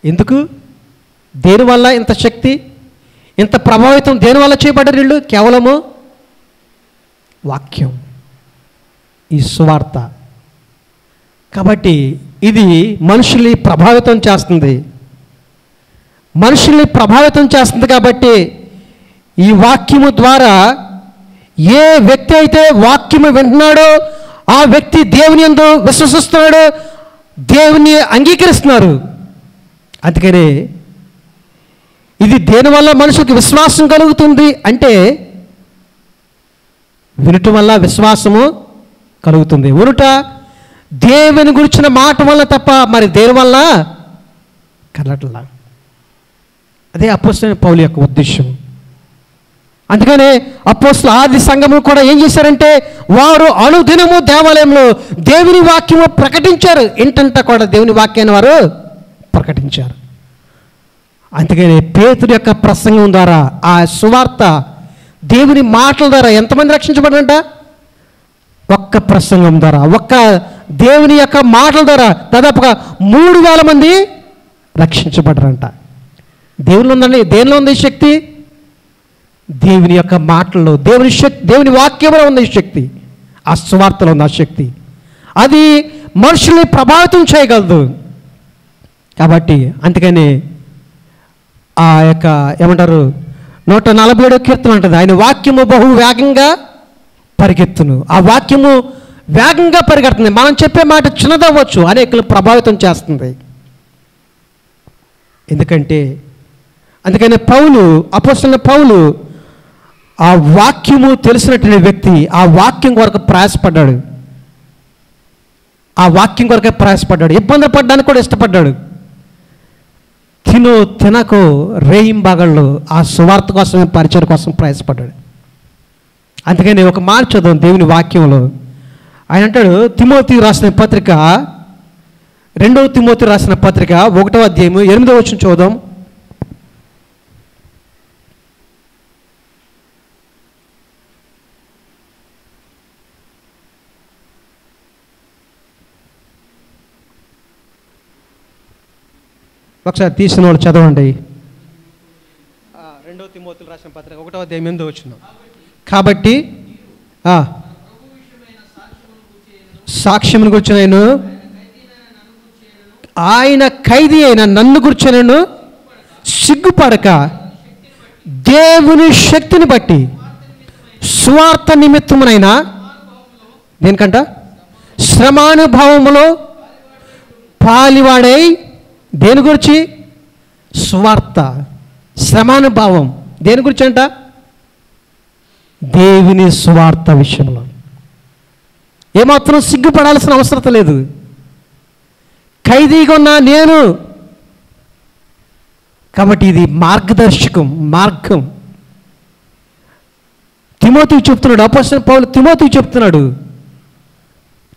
ఎందుకు? దేనివల్ల ఇంత శక్తి, ఇంత ప్రభావితం దేనివల్ల చేయబడ్డారు వీళ్ళు? కేవలము వాక్యం, ఈ సువార్త. కాబట్టి ఇది మనుషుల్ని ప్రభావితం చేస్తుంది. మనుషుల్ని ప్రభావితం చేస్తుంది కాబట్టి ఈ వాక్యము ద్వారా ఏ వ్యక్తి అయితే వాక్యము వింటున్నాడో ఆ వ్యక్తి దేవుని యందు విశ్వసిస్తున్నాడో దేవుని అంగీకరిస్తున్నారు. అందుకనే ఇది దేనివల్ల మనుషులకు విశ్వాసం కలుగుతుంది అంటే వినుట వల్ల విశ్వాసము కలుగుతుంది. వినుట దేవుని గురించిన మాట వల్ల తప్ప మరి దేని వల్ల కలగట్లా. అదే అపోస్తలుడైన పౌలు యొక్క ఉద్దేశం. అందుకనే అపోస్తలుల ఆది సంఘము కూడా ఏం చేశారంటే వారు అనుదినము దేవాలయంలో దేవుని వాక్యము ప్రకటించారు. ఇంటంతా కూడా దేవుని వాక్యాన్ని వారు ప్రకటించారు. అందుకని పేతురు యొక్క ప్రసంగం ద్వారా, ఆ సువార్త దేవుని మాటల ద్వారా ఎంతమంది రక్షించబడారంట? ఒక్క ప్రసంగం ద్వారా, ఒక్క దేవుని యొక్క మాటల ద్వారా దాదాపుగా 3,000 మంది రక్షించబడరంట. దేవుని ఉందండి. దేనిలో ఉంది శక్తి? దేవుని యొక్క మాటల్లో, దేవుని శక్తి, దేవుని వాక్యంలో ఉంది శక్తి. ఆ సువార్తలో ఉంది ఆ శక్తి. అది మనుషుల్ని ప్రభావితం చేయగలదు. కాబట్టి అందుకని ఆ యొక్క ఏమంటారు 147వ కీర్తన అంటుంది, ఆయన వాక్యము బహు వేగంగా పరిగెత్తును. ఆ వాక్యము వేగంగా పరిగెడుతుంది. మనం చెప్పే మాట చిన్నదవ్వచ్చు, అనేకులు ప్రభావితం చేస్తుంది. అందుకని పౌలు, అపోస్తలుడైన పౌలు ఆ వాక్యము తెలిసినటువంటి వ్యక్తి ఆ వాక్యం కొరకు ప్రయాసపడ్డాడు. ఆ వాక్యం కొరకే ప్రయాసపడ్డాడు. ఇబ్బంది పడ్డానికి కూడా ఇష్టపడ్డాడు. తినకో రేయింబాగళ్ళు ఆ సువార్త కోసమే, పరిచయం కోసం ప్రయాసపడ్డాడు. అందుకని ఒక మాట చదువు దేవుని వాక్యంలో. ఆయన అంటాడు, తిమోతి రాసిన పత్రిక, 2వ తిమోతి రాసిన పత్రిక 1వ అధ్యాయము 8వ వచనం చూద్దాం. ఒకసారి తీసిన వాళ్ళు చదవండి. 2వ తిమోతిలో రాసిన పత్రిక 1వ అధ్యాయం 8వ వచనం. కాబట్టి సాక్ష్యమును గురించి నేను, ఆయన ఖైదీ అయిన నన్ను గురించి నేను సిగ్గుపడక దేవుని శక్తిని బట్టి సువార్త నిమిత్తమునైనా, దేనికంట శ్రమానుభవములో పాలివాడై, దేని గురించి? సువార్త, శ్రమానుభావం. దేని గురించి అంట? దేవుని సువార్త విషయంలో ఏమాత్రం సిగ్గుపడాల్సిన అవసరం లేదు. ఖైదీగా ఉన్నా నేను. కాబట్టి ఇది మార్గం. తిమోతికి చెప్తున్నాడు, అపోస్తలుడైన పౌలు తిమోతికి చెప్తున్నాడు,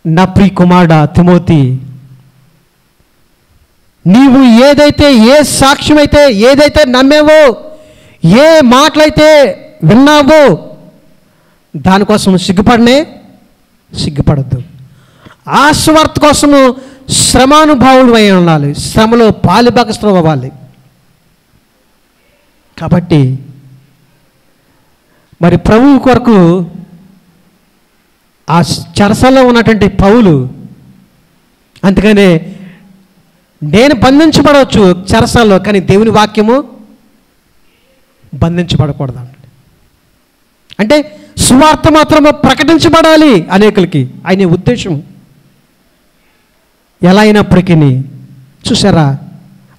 నా ప్రియ కుమారుడా తిమోతి, నీవు ఏ సాక్ష్యం అయితే, ఏదైతే నమ్మేవో, ఏ మాటలైతే విన్నావో దానికోసం సిగ్గుపడద్దు. ఆ సువార్త కోసము శ్రమానుభావులు అయి ఉండాలి, శ్రమలో పాలుభాగస్థులు అవ్వాలి. కాబట్టి మరి ప్రభువు కొరకు ఆ చెరసాలలో ఉన్నటువంటి పౌలు, అందుకనే నేను బంధించబడవచ్చు చెరసాలలో, కానీ దేవుని వాక్యము బంధించబడకూడదు. అంటే సువార్త మాత్రము ప్రకటించబడాలి అనేకులకి, ఆయన ఉద్దేశం. ఎలా అయినప్పటికీ చూసారా,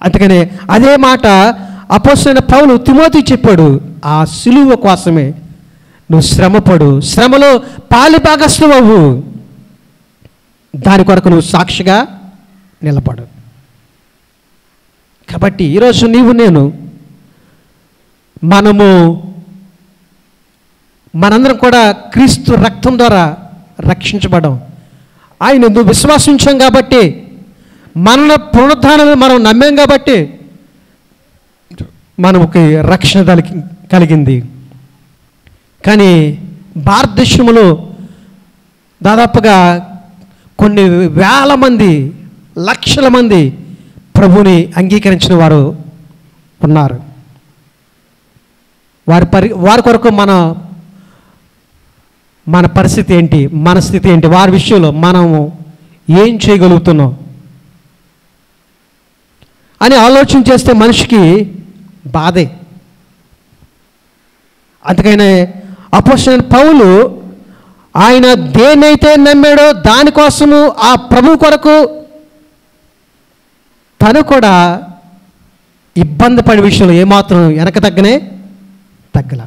అందుకనే అదే మాట అపోస్తలుడైన పౌలు తిమోతికి చెప్పాడు, ఆ సిలువ కోసమే నువ్వు శ్రమపడు, శ్రమలో పాలిభాగస్థులు అవ్వు, దాని కొరకు నువ్వు సాక్షిగా నిలబడు. కాబట్టి ఈరోజు నీవు నేను మనందరం కూడా క్రీస్తు రక్తం ద్వారా రక్షించబడం. ఆయన నువ్వు విశ్వాసించాం కాబట్టి, మన పునరుద్ధానాన్ని మనం నమ్మాం కాబట్టి మనకి రక్షణ కలిగింది. కానీ భారతదేశంలో దాదాపుగా కొన్ని వేల మంది, లక్షల మంది ప్రభుని అంగీకరించిన వారు ఉన్నారు. వారి కొరకు మన పరిస్థితి ఏంటి, మన స్థితి ఏంటి, వారి విషయంలో మనము ఏం చేయగలుగుతున్నాం అని ఆలోచన చేస్తే మనిషికి బాధే. అందుకనే అపోస్తలుడైన పౌలు ఆయన దేన్నైతే నమ్మాడో దానికోసము ఆ ప్రభు కొరకు తను కూడా ఇబ్బంది పడే విషయంలో ఏమాత్రం వెనక తగ్గల.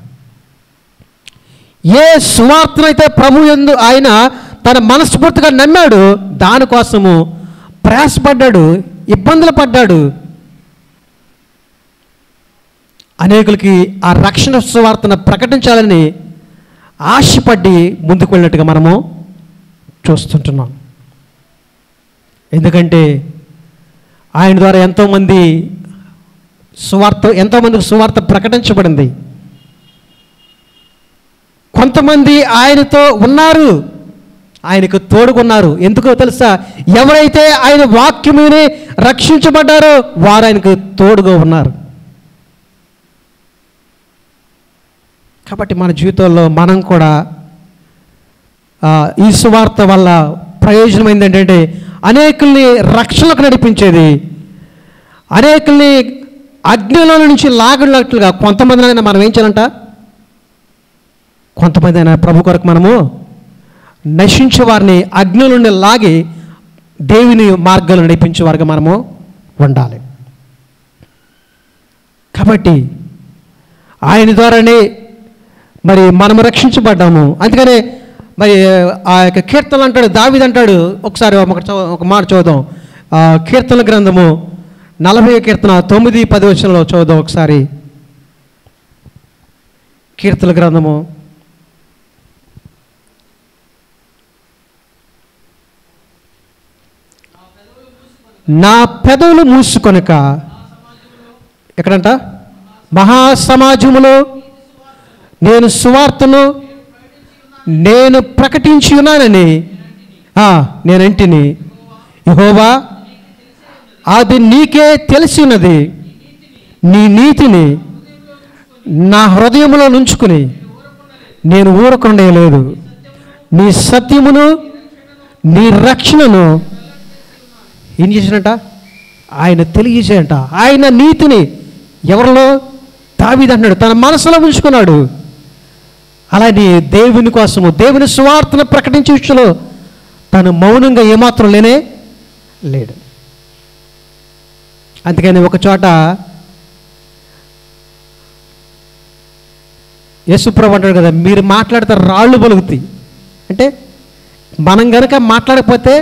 ఏ సువార్తనైతే ప్రభు యందు ఆయన తన మనస్ఫూర్తిగా నమ్మాడు, దానికోసము ప్రయాసపడ్డాడు, ఇబ్బందులు పడ్డాడు. అనేకులకి ఆ రక్షణ సువార్తను ప్రకటించాలని ఆశపడి ముందుకు వెళ్ళినట్టుగా మనము చూస్తుంటున్నాం. ఎందుకంటే ఆయన ద్వారా ఎంతోమందికి సువార్త ప్రకటించబడింది. కొంతమంది ఆయనతో ఉన్నారు, ఆయనకు తోడుకున్నారు. ఎందుకో తెలుసా? ఎవరైతే ఆయన వాక్యముని రక్షించబడ్డారో వారు ఆయనకు తోడుగా ఉన్నారు. కాబట్టి మన జీవితంలో మనం కూడా ఈ సువార్త వల్ల ప్రయోజనం ఏంటంటే అనేకుల్ని రక్షణకు నడిపించేది, అనేకుల్ని అగ్నిలో నుంచి లాగినట్లుగా. కొంతమందినైనా మనం ఏం చేయాలంట? కొంతమంది అయినా ప్రభు కొరకు మనము నశించే వారిని అగ్ని నుండి లాగి దేవుని మార్గాలు నడిపించే వారికి మనము ఉండాలి. కాబట్టి ఆయన ద్వారానే మరి మనము రక్షించబడ్డాము. అందుకనే మరి ఆ యొక్క కీర్తనలు అంటాడు, దావీదు అంటాడు. ఒకసారి ఒక మాట చూద్దాం. కీర్తన గ్రంథము 40వ కీర్తన 9-10 వచనంలో చూద్దాం ఒకసారి. కీర్తన గ్రంథము నా పెదవులు మూసుకొనక, ఎక్కడంట? మహాసమాజములో నేను సువార్తను నేను ప్రకటించి ఉన్నానని నేనంటిని. యెహోవా, అది నీకే తెలిసి ఉన్నది. నీ నీతిని నా హృదయంలో నుంచుకుని నేను ఊరకుండలేదు. నీ సత్యమును నీ రక్షణను ఏం చేసినట? ఆయన తెలియజేయంట. ఆయన నీతిని ఎవరిలో? దావీదు అంటున్నాడు, తన మనసులో ఉంచుకున్నాడు. అలానే దేవుని కోసము, దేవుని సువార్తను ప్రకటించే విషయంలో తను మౌనంగా ఏమాత్రం లేడు. అందుకని ఒక చోట యేసుప్రభు అంటాడు కదా, మీరు మాట్లాడితే రాళ్ళు పలుకుతాయి. అంటే మనం కనుక మాట్లాడకపోతే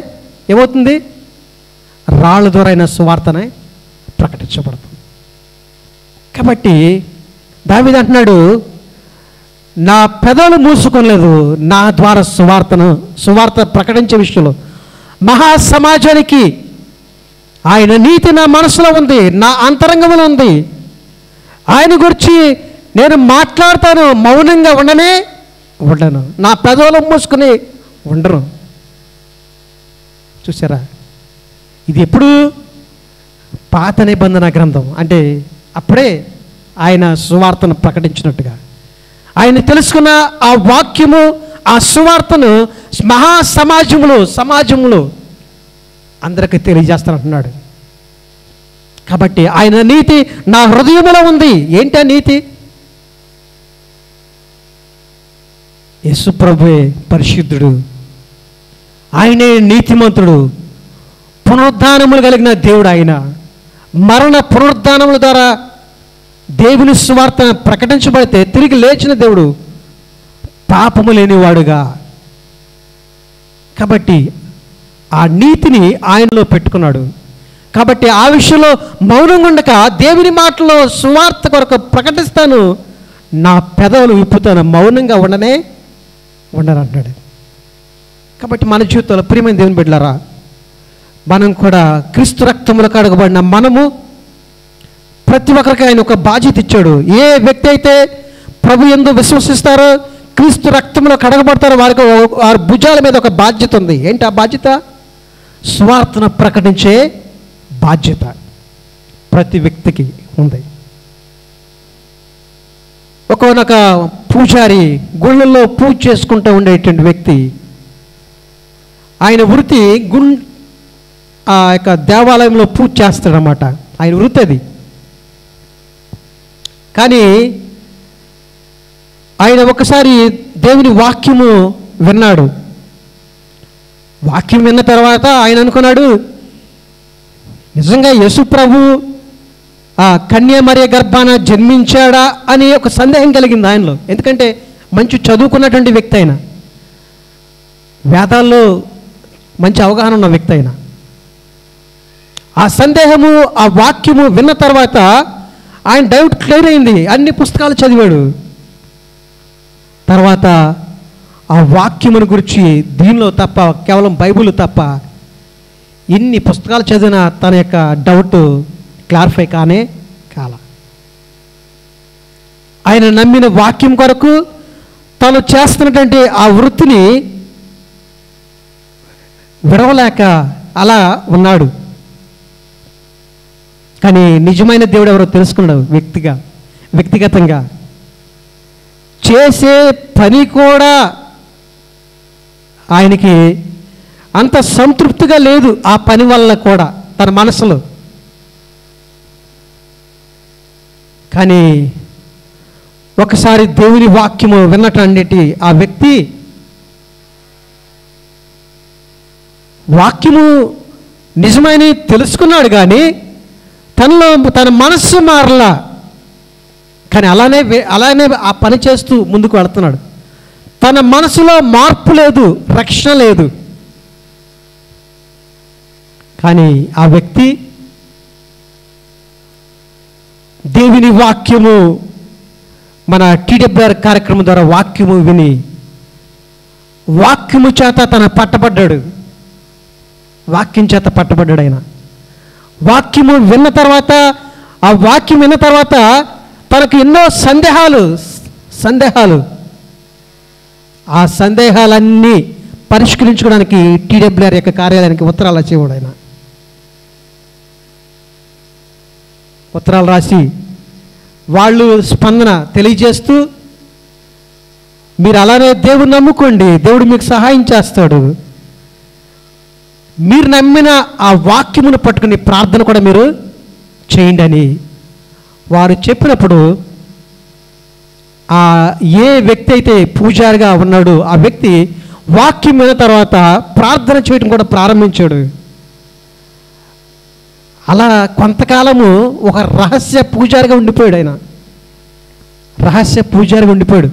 ఏమవుతుంది? రాళ్ళ ద్వారా అయిన సువార్తనే ప్రకటించబడుతుంది. కాబట్టి దావీదు అంటున్నాడు, నా పెదవులు మూసుకోలేదు, నా ద్వారా సువార్త ప్రకటించే విషయంలో మహాసమాజానికి ఆయన నీతి నా మనసులో ఉంది, నా అంతరంగంలో ఉంది. ఆయన గురించి నేను మాట్లాడతాను, మౌనంగా ఉండను, నా పెదవులు మూసుకుని ఉండను. చూసారా? ఇది ఎప్పుడు? పాత నిబంధన గ్రంథం. అంటే అప్పుడే ఆయన సువార్తను ప్రకటించినట్టుగా ఆయన తెలుసుకున్న ఆ వాక్యము, ఆ సువార్తను సమాజంలో అందరికీ తెలియజేస్తానంటున్నాడు. కాబట్టి ఆయన నీతి నా హృదయంలో ఉంది. ఏంటి ఆ నీతి? యేసు ప్రభువే పరిశుద్ధుడు, ఆయనే నీతిమంతుడు, పునరుద్ధానములు కలిగిన దేవుడు. ఆయన మరణ పునరుద్ధానముల ద్వారా దేవుని సువార్త ప్రకటించబడితే తిరిగి లేచిన దేవుడు, పాపము లేనివాడుగా. కాబట్టి ఆ నీతిని ఆయనలో పెట్టుకున్నాడు. కాబట్టి ఆ విషయంలో మౌనంగా ఉండక దేవుని మాటలో సువార్త కొరకు ప్రకటిస్తాను, నా పెదవులు విప్పుతాను, మౌనంగా ఉండనంటున్నాడు. కాబట్టి మన జీవితంలో ప్రియమైన దేవుని బిడ్డలారా, మనం కూడా క్రీస్తు రక్తములో కడగబడిన మనము ప్రతి ఒక్కరికి ఆయన ఒక బాధ్యత ఇచ్చాడు. ఏ వ్యక్తి అయితే ప్రభు యందు విశ్వసిస్తారో, క్రీస్తు రక్తంలో కడగబడతారో వారికి వారి భుజాల మీద ఒక బాధ్యత ఉంది. ఏంటి ఆ బాధ్యత? సువార్తను ప్రకటించే బాధ్యత ప్రతి వ్యక్తికి ఉంది. ఒకనొక పూజారి గుళ్ళల్లో పూజ చేసుకుంటూ ఉండేటువంటి వ్యక్తి, ఆయన వృత్తి ఆ యొక్క దేవాలయంలో పూజ చేస్తాడనమాట. ఆయన వృత్తి అది. కానీ ఆయన ఒకసారి దేవుని వాక్యము విన్నాడు. వాక్యం విన్న తర్వాత ఆయన అనుకున్నాడు, నిజంగా యేసు ప్రభు ఆ కన్య మరియ గర్భాన జన్మించాడా అని ఒక సందేహం కలిగింది ఆయనలో. ఎందుకంటే మంచి చదువుకున్నటువంటి వ్యక్తి ఆయన. వేదాల్లో మంచి అవగాహన ఉన్న వ్యక్తి అయినా ఆ సందేహము ఆ వాక్యము విన్న తర్వాత ఆయన డౌట్ క్లియర్ అయింది. అన్ని పుస్తకాలు చదివాడు. తర్వాత ఆ వాక్యమును గురించి దీనిలో తప్ప, కేవలం బైబిల్ తప్ప ఇన్ని పుస్తకాలు చదివిన తన యొక్క డౌట్ క్లారిఫై కానే కాల. ఆయన నమ్మిన వాక్యం కొరకు తను చేస్తున్నటువంటి ఆ వృత్తిని విడవలేక అలా ఉన్నాడు. కానీ నిజమైన దేవుడు ఎవరో తెలుసుకున్నాడు. వ్యక్తిగతంగా చేసే పని కూడా ఆయనకి అంత సంతృప్తిగా లేదు. ఆ పని వల్ల కూడా తన మనసులో. కానీ ఒకసారి దేవుని వాక్యము విన్నటండి ఆ వ్యక్తి వాక్యము నిజమని తెలుసుకున్నాడు. కానీ తనలో తన మనస్సు మారలా. కానీ అలానే ఆ పని చేస్తూ ముందుకు వెళుతున్నాడు. తన మనసులో మార్పు లేదు, రక్షణ లేదు. కానీ ఆ వ్యక్తి దేవుని వాక్యము మన టీడబ్ల్యూఆర్ కార్యక్రమం ద్వారా వాక్యము విని వాక్యము చేత తన పట్టబడ్డాడు. వాక్యం చేత పట్టబడ్డాడు. ఆయన వాక్యము విన్న తర్వాత ఆ వాక్యం విన్న తర్వాత తనకు ఎన్నో సందేహాలు ఆ సందేహాలన్నీ పరిష్కరించుకోవడానికి టీడబ్ల్యూఆర్ యొక్క కార్యాలయానికి ఉత్తరాలు వచ్చేవాడు. ఆయన ఉత్తరాలు రాసి వాళ్ళు స్పందన తెలియజేస్తూ మీరు అలానే దేవుని నమ్ముకోండి, దేవుడు మీకు సహాయం చేస్తాడు, మీరు నమ్మిన ఆ వాక్యమును పట్టుకుని ప్రార్థన కూడా మీరు చేయండి అని వారు చెప్పినప్పుడు ఆ ఏ వ్యక్తి అయితే పూజారిగా ఉన్నాడో ఆ వ్యక్తి వాక్యం విన్న తర్వాత ప్రార్థన చేయడం కూడా ప్రారంభించాడు. అలా కొంతకాలము ఒక రహస్య పూజారిగా ఉండిపోయాడు. ఆయన రహస్య పూజారిగా ఉండిపోయాడు.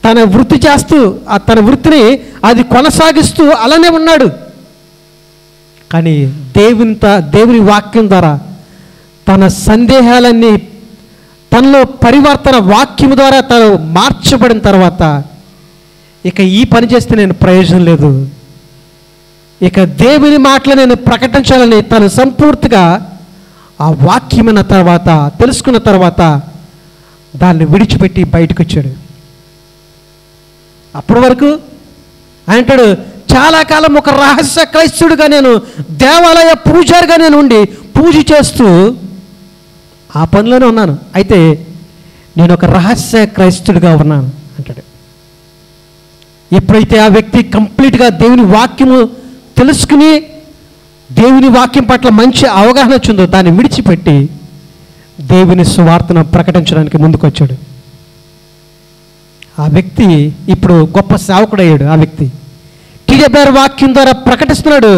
తన వృత్తి చేస్తూ తన వృత్తిని అది కొనసాగిస్తూ అలానే ఉన్నాడు. కానీ దేవుని వాక్యం ద్వారా తన సందేహాలన్నీ తనలో పరివర్తన వాక్యం ద్వారా తను మార్చబడిన తర్వాత ఇక ఈ పని చేస్తే నేను ప్రయోజనం లేదు, ఇక దేవుని మాటలు నేను ప్రకటించాలని తను సంపూర్తిగా ఆ వాక్యమైన తర్వాత తెలుసుకున్న తర్వాత దాన్ని విడిచిపెట్టి బయటకు వచ్చాడు. అప్పటి వరకు అంటాడు చాలా కాలం ఒక రహస్య క్రైస్తవుడిగా నేను దేవాలయ పూజారిగా నేను ఉండి పూజ చేస్తూ ఆ పనిలోనే ఉన్నాను, అయితే నేను ఒక రహస్య క్రైస్తవుడిగా ఉన్నాను అంటాడు. ఎప్పుడైతే ఆ వ్యక్తి కంప్లీట్గా దేవుని వాక్యము తెలుసుకుని దేవుని వాక్యం పట్ల మంచి అవగాహన వచ్చిందో దాన్ని విడిచిపెట్టి దేవుని సువార్తను ప్రకటించడానికి ముందుకొచ్చాడు. ఆ వ్యక్తి ఇప్పుడు గొప్ప సేవకుడయ్యాడు. ఆ వ్యక్తి టీడబ్ల్యూఆర్ వాక్యం ద్వారా ప్రకటిస్తున్నాడు.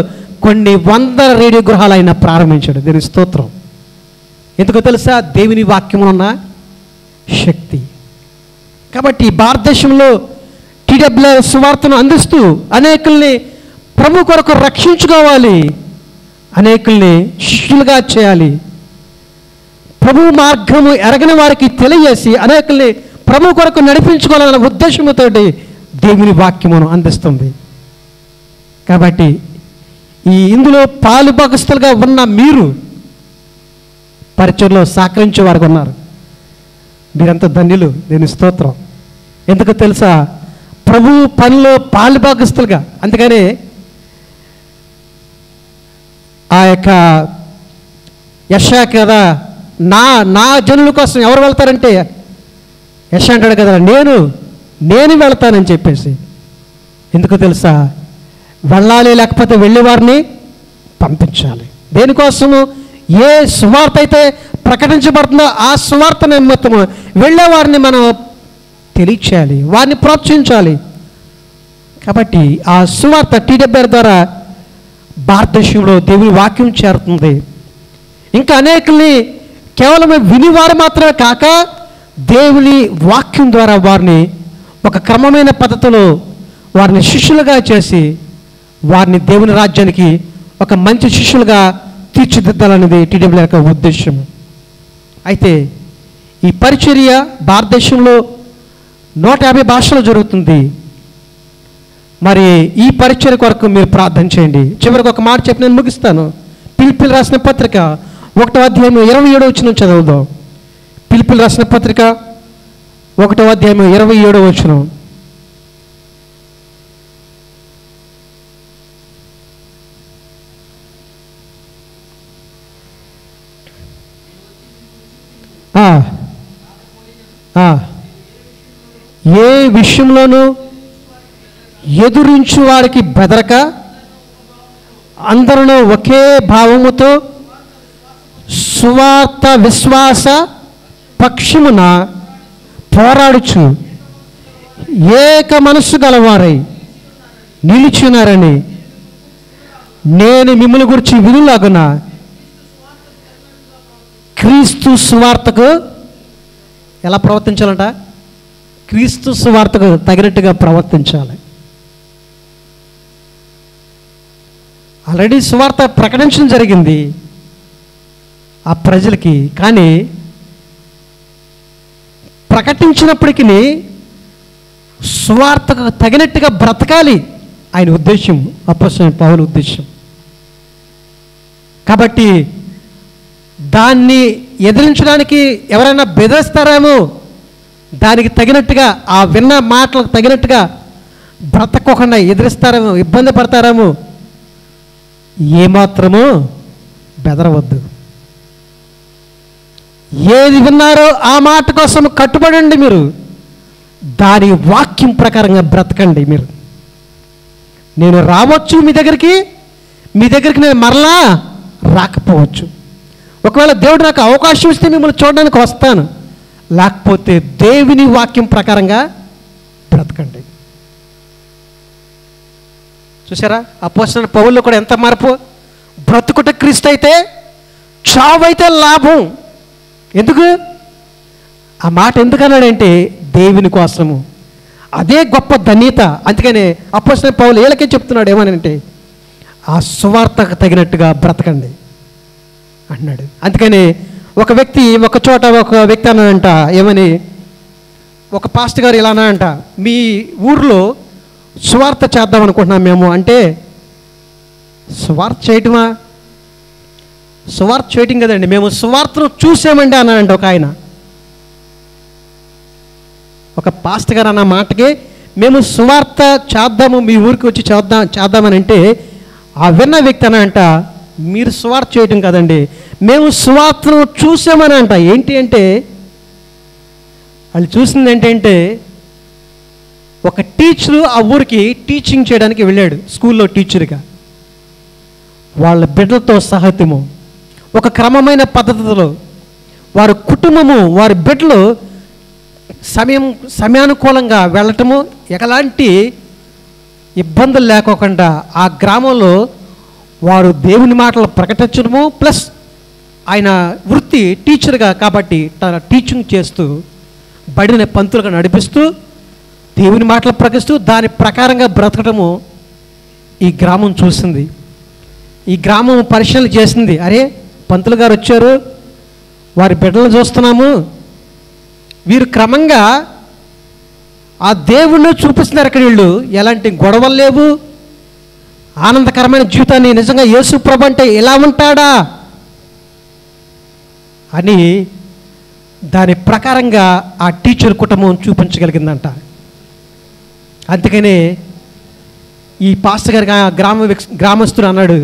కొన్ని వందల రేడియో గృహాలు ఆయన ప్రారంభించాడు. దేవుని స్తోత్రం. ఎందుకో తెలుసా? దేవుని వాక్యములో ఉన్న శక్తి. కాబట్టి భారతదేశంలో టీడబ్ల్యూఆర్ సువార్తను అందిస్తూ అనేకుల్ని ప్రభు కొరకు రక్షించుకోవాలి, అనేకుల్ని శిష్యులుగా చేయాలి, ప్రభు మార్గము ఎరగని వారికి తెలియజేసి అనేకుల్ని ప్రభు కొరకు నడిపించుకోవాలన్న ఉద్దేశంతో దేవుని వాక్యమును అందిస్తుంది. కాబట్టి ఇందులో పాలుభాగస్తులుగా ఉన్న మీరు పరిచయంలో సహకరించే వారికి ఉన్నారు. మీరంతా ధన్యులు. దేవుని స్తోత్రం. ఎందుకు తెలుసా? ప్రభు పనిలో పాలుభాగస్తులుగా. అందుకని ఆ యొక్క యెషయా కదా, నా జనుల కోసం ఎవరు వెళ్తారంటే యెషయా అంటాడు కదా, నేను వెళ్తానని చెప్పేసి. ఎందుకు తెలుసా? వెళ్ళాలి, లేకపోతే వెళ్ళేవారిని పంపించాలి. దేనికోసము? ఏ సువార్త అయితే ప్రకటించబడుతుందో ఆ సువార్త నిమిత్తము వెళ్ళేవారిని మనం తెలియచేయాలి, వారిని ప్రోత్సహించాలి. కాబట్టి ఆ సువార్త టీడబ్ల్యూఆర్ ద్వారా భారతదేశంలో దేవుని వాక్యం చేరుతుంది. ఇంకా అనేకుల్ని కేవలం వినివారు మాత్రమే కాక దేవుని వాక్యం ద్వారా వారిని ఒక క్రమమైన పద్ధతిలో వారిని శిష్యులుగా చేసి వారిని దేవుని రాజ్యానికి ఒక మంచి శిష్యులుగా తీర్చిదిద్దాలనేది టీడబ్ల్యూ యొక్క ఉద్దేశం. అయితే ఈ పరిచర్య భారతదేశంలో 150 భాషలో జరుగుతుంది. మరి ఈ పరిచర్య కొరకు మీరు ప్రార్థన చేయండి. చివరికి ఒక మాట చెప్పి నేను ముగిస్తాను. పిలిపిలు రాసిన పత్రిక 1వ అధ్యాయం 27వ వచనం చదువుదాం. పిలిపిలు రాసిన పత్రిక 1వ అధ్యాయం 27వ వచనం. ఏ విషయంలోనూ ఎదురించు వారికి బెదరక అందరిలో ఒకే భావముతో సువార్త విశ్వాస పక్షమున పోరాడుచు ఏక మనస్సు గలవారై నిలిచినారని నేను మిమ్మల్ని గురించి వినులాగున క్రీస్తు సువార్తకు ఎలా ప్రవర్తించాలంట? క్రీస్తు సువార్తకు తగినట్టుగా ప్రవర్తించాలి. ఆల్రెడీ సువార్త ప్రకటించడం జరిగింది ఆ ప్రజలకి. కానీ ప్రకటించినప్పటికీ సువార్తకు తగినట్టుగా బ్రతకాలి ఆయన ఉద్దేశం, అపోస్తలుడైన పౌలు ఉద్దేశం. కాబట్టి దాన్ని ఎదిరించడానికి ఎవరైనా బెదిరిస్తారేమో, దానికి తగినట్టుగా ఆ విన్న మాటలకు తగినట్టుగా బ్రతకోకుండా ఎదిరిస్తారేమో, ఇబ్బంది పడతారేమో, ఏమాత్రమో బెదరవద్దు. ఏది విన్నారో ఆ మాట కోసం కట్టుబడండి. మీరు దాని వాక్యం ప్రకారంగా బ్రతకండి. మీరు నేను రావచ్చు మీ దగ్గరికి నేను మరలా రాకపోవచ్చు. ఒకవేళ దేవుడు నాకు అవకాశం ఇస్తే మిమ్మల్ని చూడడానికి వస్తాను, లేకపోతే దేవుని వాక్యం ప్రకారంగా బ్రతకండి. చూసారా, అపోస్తలుడైన పౌలులో కూడా ఎంత మార్పు! బ్రతుకుట క్రీస్తు అయితే చావైతే లాభం. ఎందుకు ఆ మాట ఎందుకన్నాడంటే దేవుని కోసము. అదే గొప్ప ధన్యత. అందుకనే అపోస్తలుడైన పౌలు వీళ్ళకే చెప్తున్నాడు ఏమనంటే ఆ సువార్తకు తగినట్టుగా బ్రతకండి అన్నాడు. అందుకని ఒక వ్యక్తి అన్నాడంట ఏమని, ఒక పాస్టర్ గారు ఇలా అన్నాడంట, మీ ఊర్లో సువార్త చేద్దాం అనుకుంటున్నాం మేము. అంటే సువార్త చేయటం కదండి, మేము సువార్తను చూసామండి అన్నాడంట ఒక ఆయన. ఒక పాస్టర్ గారు అన్న మాటకి మేము సువార్త చేద్దాము, మీ ఊరికి వచ్చి చేద్దామని అంటే ఆ విన్న వ్యక్తి అనంట, మీరు సువార్త చేయటం కదండి, మేము సువార్తను చూసామని అంట. ఏంటి అంటే వాళ్ళు చూసింది ఏంటంటే ఒక టీచరు ఆ ఊరికి టీచింగ్ చేయడానికి వెళ్ళాడు, స్కూల్లో టీచర్గా. వాళ్ళ బిడ్డలతో సహతిము ఒక క్రమమైన పద్ధతిలో వారి కుటుంబము వారి బిడ్డలు సమయానుకూలంగా వెళ్ళటము, ఎలాంటి ఇబ్బందులు లేకోకుండా ఆ గ్రామంలో వారు దేవుని మాటలు ప్రకటించడము, ప్లస్ ఆయన వృత్తి టీచర్గా కాబట్టి తన టీచింగ్ చేస్తూ బడిని పంతులుగా నడిపిస్తూ దేవుని మాటలు ప్రకటిస్తూ దాని ప్రకారంగా బ్రతకటము ఈ గ్రామం చూసింది. ఈ గ్రామం పరిశీలన చేసింది, అరే పంతులు గారు వచ్చారు, వారి బిడ్డలను చూస్తున్నాము, వీరు క్రమంగా ఆ దేవుణ్ణి చూపిస్తున్నారు. అక్కడ వీళ్ళు ఎలాంటి గొడవలు లేవు, ఆనందకరమైన జీవితాన్ని, నిజంగా యేసు ప్రభు అంటే ఎలా ఉంటాడా అని దాని ప్రకారంగా ఆ టీచర్ కుటుంబం చూపించగలిగిందంట. అందుకనే ఈ పాస్టర్ గారి గ్రామస్తుడు అన్నాడు,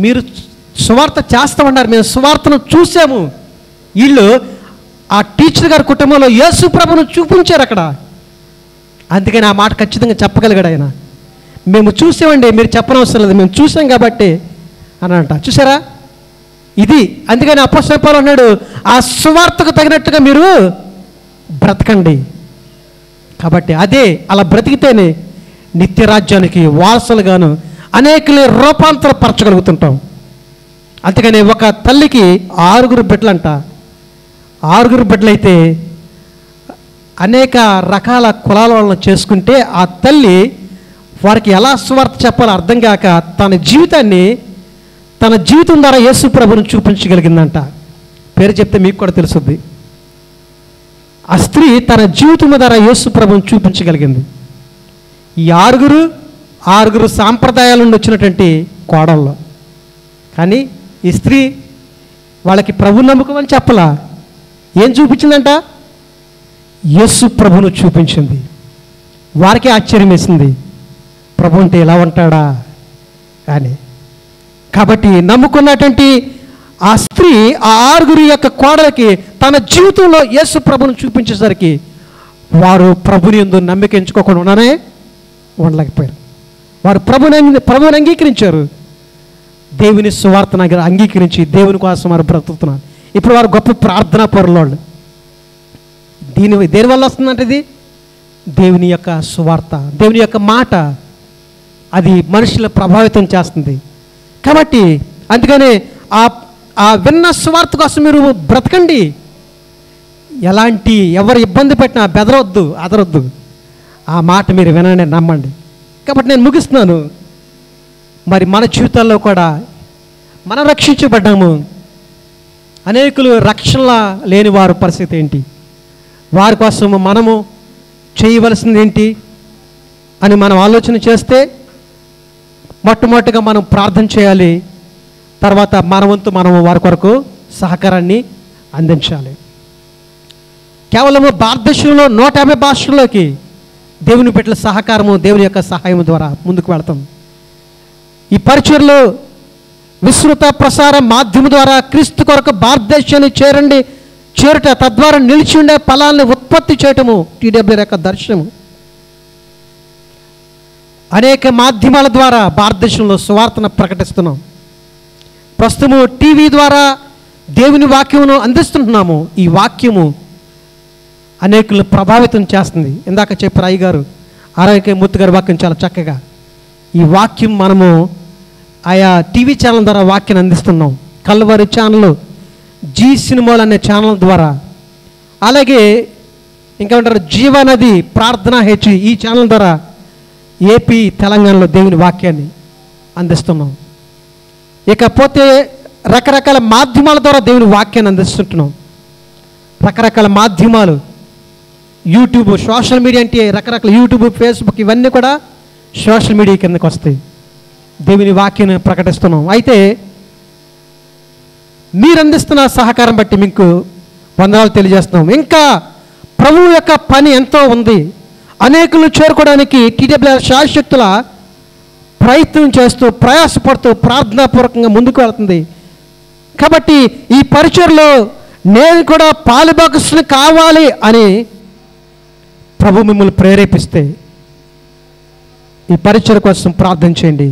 మీరు సువార్త చేస్తామన్నారు, మేము సువార్తను చూసాము, వీళ్ళు ఆ టీచర్ గారి కుటుంబంలో యేసు ప్రభును చూపించారు అక్కడ. అందుకని ఆ మాట ఖచ్చితంగా చెప్పగలిగాడు ఆయన. మేము చూసామండి, మీరు చెప్పనవసరం లేదు, మేము చూసాం కాబట్టి అని అంట. చూసారా ఇది. అందుకని అపోస్తలుడైన పౌలు అన్నాడు, ఆ సువార్తకు తగినట్టుగా మీరు బ్రతకండి. కాబట్టి అదే అలా బ్రతికితేనే నిత్యరాజ్యానికి వారసులుగాను అనేకలే రూపాంతరపరచగలుగుతుంటాం. అందుకని ఒక తల్లికి 6 బిడ్డలంట. 6 బిడ్డలైతే అనేక రకాల కులాల వాళ్ళని చేసుకుంటే ఆ తల్లి వారికి ఎలా సువార్త చెప్పాలో అర్థం కాక తన జీవితం ద్వారా యేసు ప్రభువును చూపించగలిగిందంట. పేరు చెప్తే మీకు కూడా తెలుసుద్ది. ఆ స్త్రీ తన జీవితం ద్వారా యేసు ప్రభువును చూపించగలిగింది. ఈ ఆరుగురు సాంప్రదాయాల నుండి వచ్చినటువంటి కోడల్లో, కానీ ఈ స్త్రీ వాళ్ళకి ప్రభు నమ్మకం అని చెప్పలా. ఏం చూపించిందంట? యేసు ప్రభువును చూపించింది. వారికి ఆశ్చర్యం వేసింది, ప్రభు అంటే ఎలా ఉంటాడా అని. కాబట్టి నమ్ముకున్నటువంటి ఆ స్త్రీ ఆ ఆరుగురి యొక్క కోడలకి తన జీవితంలో యేసు ప్రభువును చూపించేసరికి వారు ప్రభుని యందు నమ్మిక ఎంచుకోకుండా ఉండలేకపోయారు. వారు ప్రభుని అంగీకరించారు. దేవుని సువార్తను అంగీకరించి దేవుని కోసం వారు బ్రతుకుతున్నారు. ఇప్పుడు వారు గొప్ప ప్రార్థనా పరులోళ్ళు. దేనివల్ల వస్తుందంటే ఇది దేవుని యొక్క సువార్త, దేవుని యొక్క మాట, అది మనుషుల ప్రభావితం చేస్తుంది. కాబట్టి అందుకని ఆ విన్న సువార్త కోసం మీరు బ్రతకండి. ఎవరు ఇబ్బంది పెట్టినా బెదరొద్దు, అదరొద్దు. ఆ మాట మీరు వినండి, నమ్మండి. కాబట్టి నేను ముగిస్తున్నాను. మరి మన జీవితాల్లో కూడా మనం రక్షించబడ్డాము. అనేకులు రక్షణ లేని వారి పరిస్థితి ఏంటి? వారి కోసం మనము చేయవలసింది ఏంటి అని మనం ఆలోచన చేస్తే, మొట్టమొదటిగా మనం ప్రార్థన చేయాలి. తర్వాత మన వంతు మనము వారి కొరకు సహకారాన్ని అందించాలి. కేవలము భారతదేశంలో 150 భాషల్లోకి దేవుని బిడ్డల సహకారము, దేవుని యొక్క సహాయం ద్వారా ముందుకు వెళతాం. ఈ పరిచర్లో విస్తృత ప్రసార మాధ్యమం ద్వారా క్రీస్తు కొరకు భారతదేశాన్ని చేరుట, తద్వారా నిలిచి ఉండే ఫలాన్ని ఉత్పత్తి చేయటము టీడబ్ల్యూ యొక్క దర్శనము. అనేక మాధ్యమాల ద్వారా భారతదేశంలో సువార్తను ప్రకటిస్తున్నాం. ప్రస్తుతము టీవీ ద్వారా దేవుని వాక్యమును అందిస్తున్నాము. ఈ వాక్యము అనేకులను ప్రభావితం చేస్తుంది. ఇందాక చెప్పారు అయ్యగారు, ఆరోగ్య మూర్తి గారి వాక్యం చాలా చక్కగా. ఈ వాక్యం మనము ఆయా టీవీ ఛానల్ ద్వారా వాక్యాన్ని అందిస్తున్నాం. కల్వరి ఛానల్, జీ సినిమాలు అనే ఛానల్ ద్వారా, అలాగే ఇంకా ఉంటారు జీవనది, ప్రార్థనా హెచ్, ఈ ఛానల్ ద్వారా ఏపీ, తెలంగాణలో దేవుని వాక్యాన్ని అందిస్తున్నాం. ఇకపోతే రకరకాల మాధ్యమాల ద్వారా దేవుని వాక్యాన్ని అందిస్తుంటున్నాం. రకరకాల మాధ్యమాలు, యూట్యూబ్, సోషల్ మీడియా అంటే రకరకాల యూట్యూబ్, ఫేస్బుక్, ఇవన్నీ కూడా సోషల్ మీడియా కిందకు వస్తాయి. దేవుని వాక్యాన్ని ప్రకటిస్తున్నాం. అయితే మీరు అందిస్తున్న సహకారం బట్టి మీకు వందనాలు తెలియజేస్తున్నాం. ఇంకా ప్రభువు యొక్క పని ఎంతో ఉంది. అనేకులను చేరుకోవడానికి టీడబ్ల్యూఆర్ శాశ్వతుల ప్రయత్నం చేస్తూ, ప్రయాసపడుతూ, ప్రార్థనాపూర్వకంగా ముందుకు వెళ్తుంది. కాబట్టి ఈ పరిచర్లో నేను కూడా పాలుభాగస్తుని కావాలి అని ప్రభు మిమ్మల్ని ప్రేరేపిస్తే ఈ పరిచర్ కోసం ప్రార్థన చేయండి.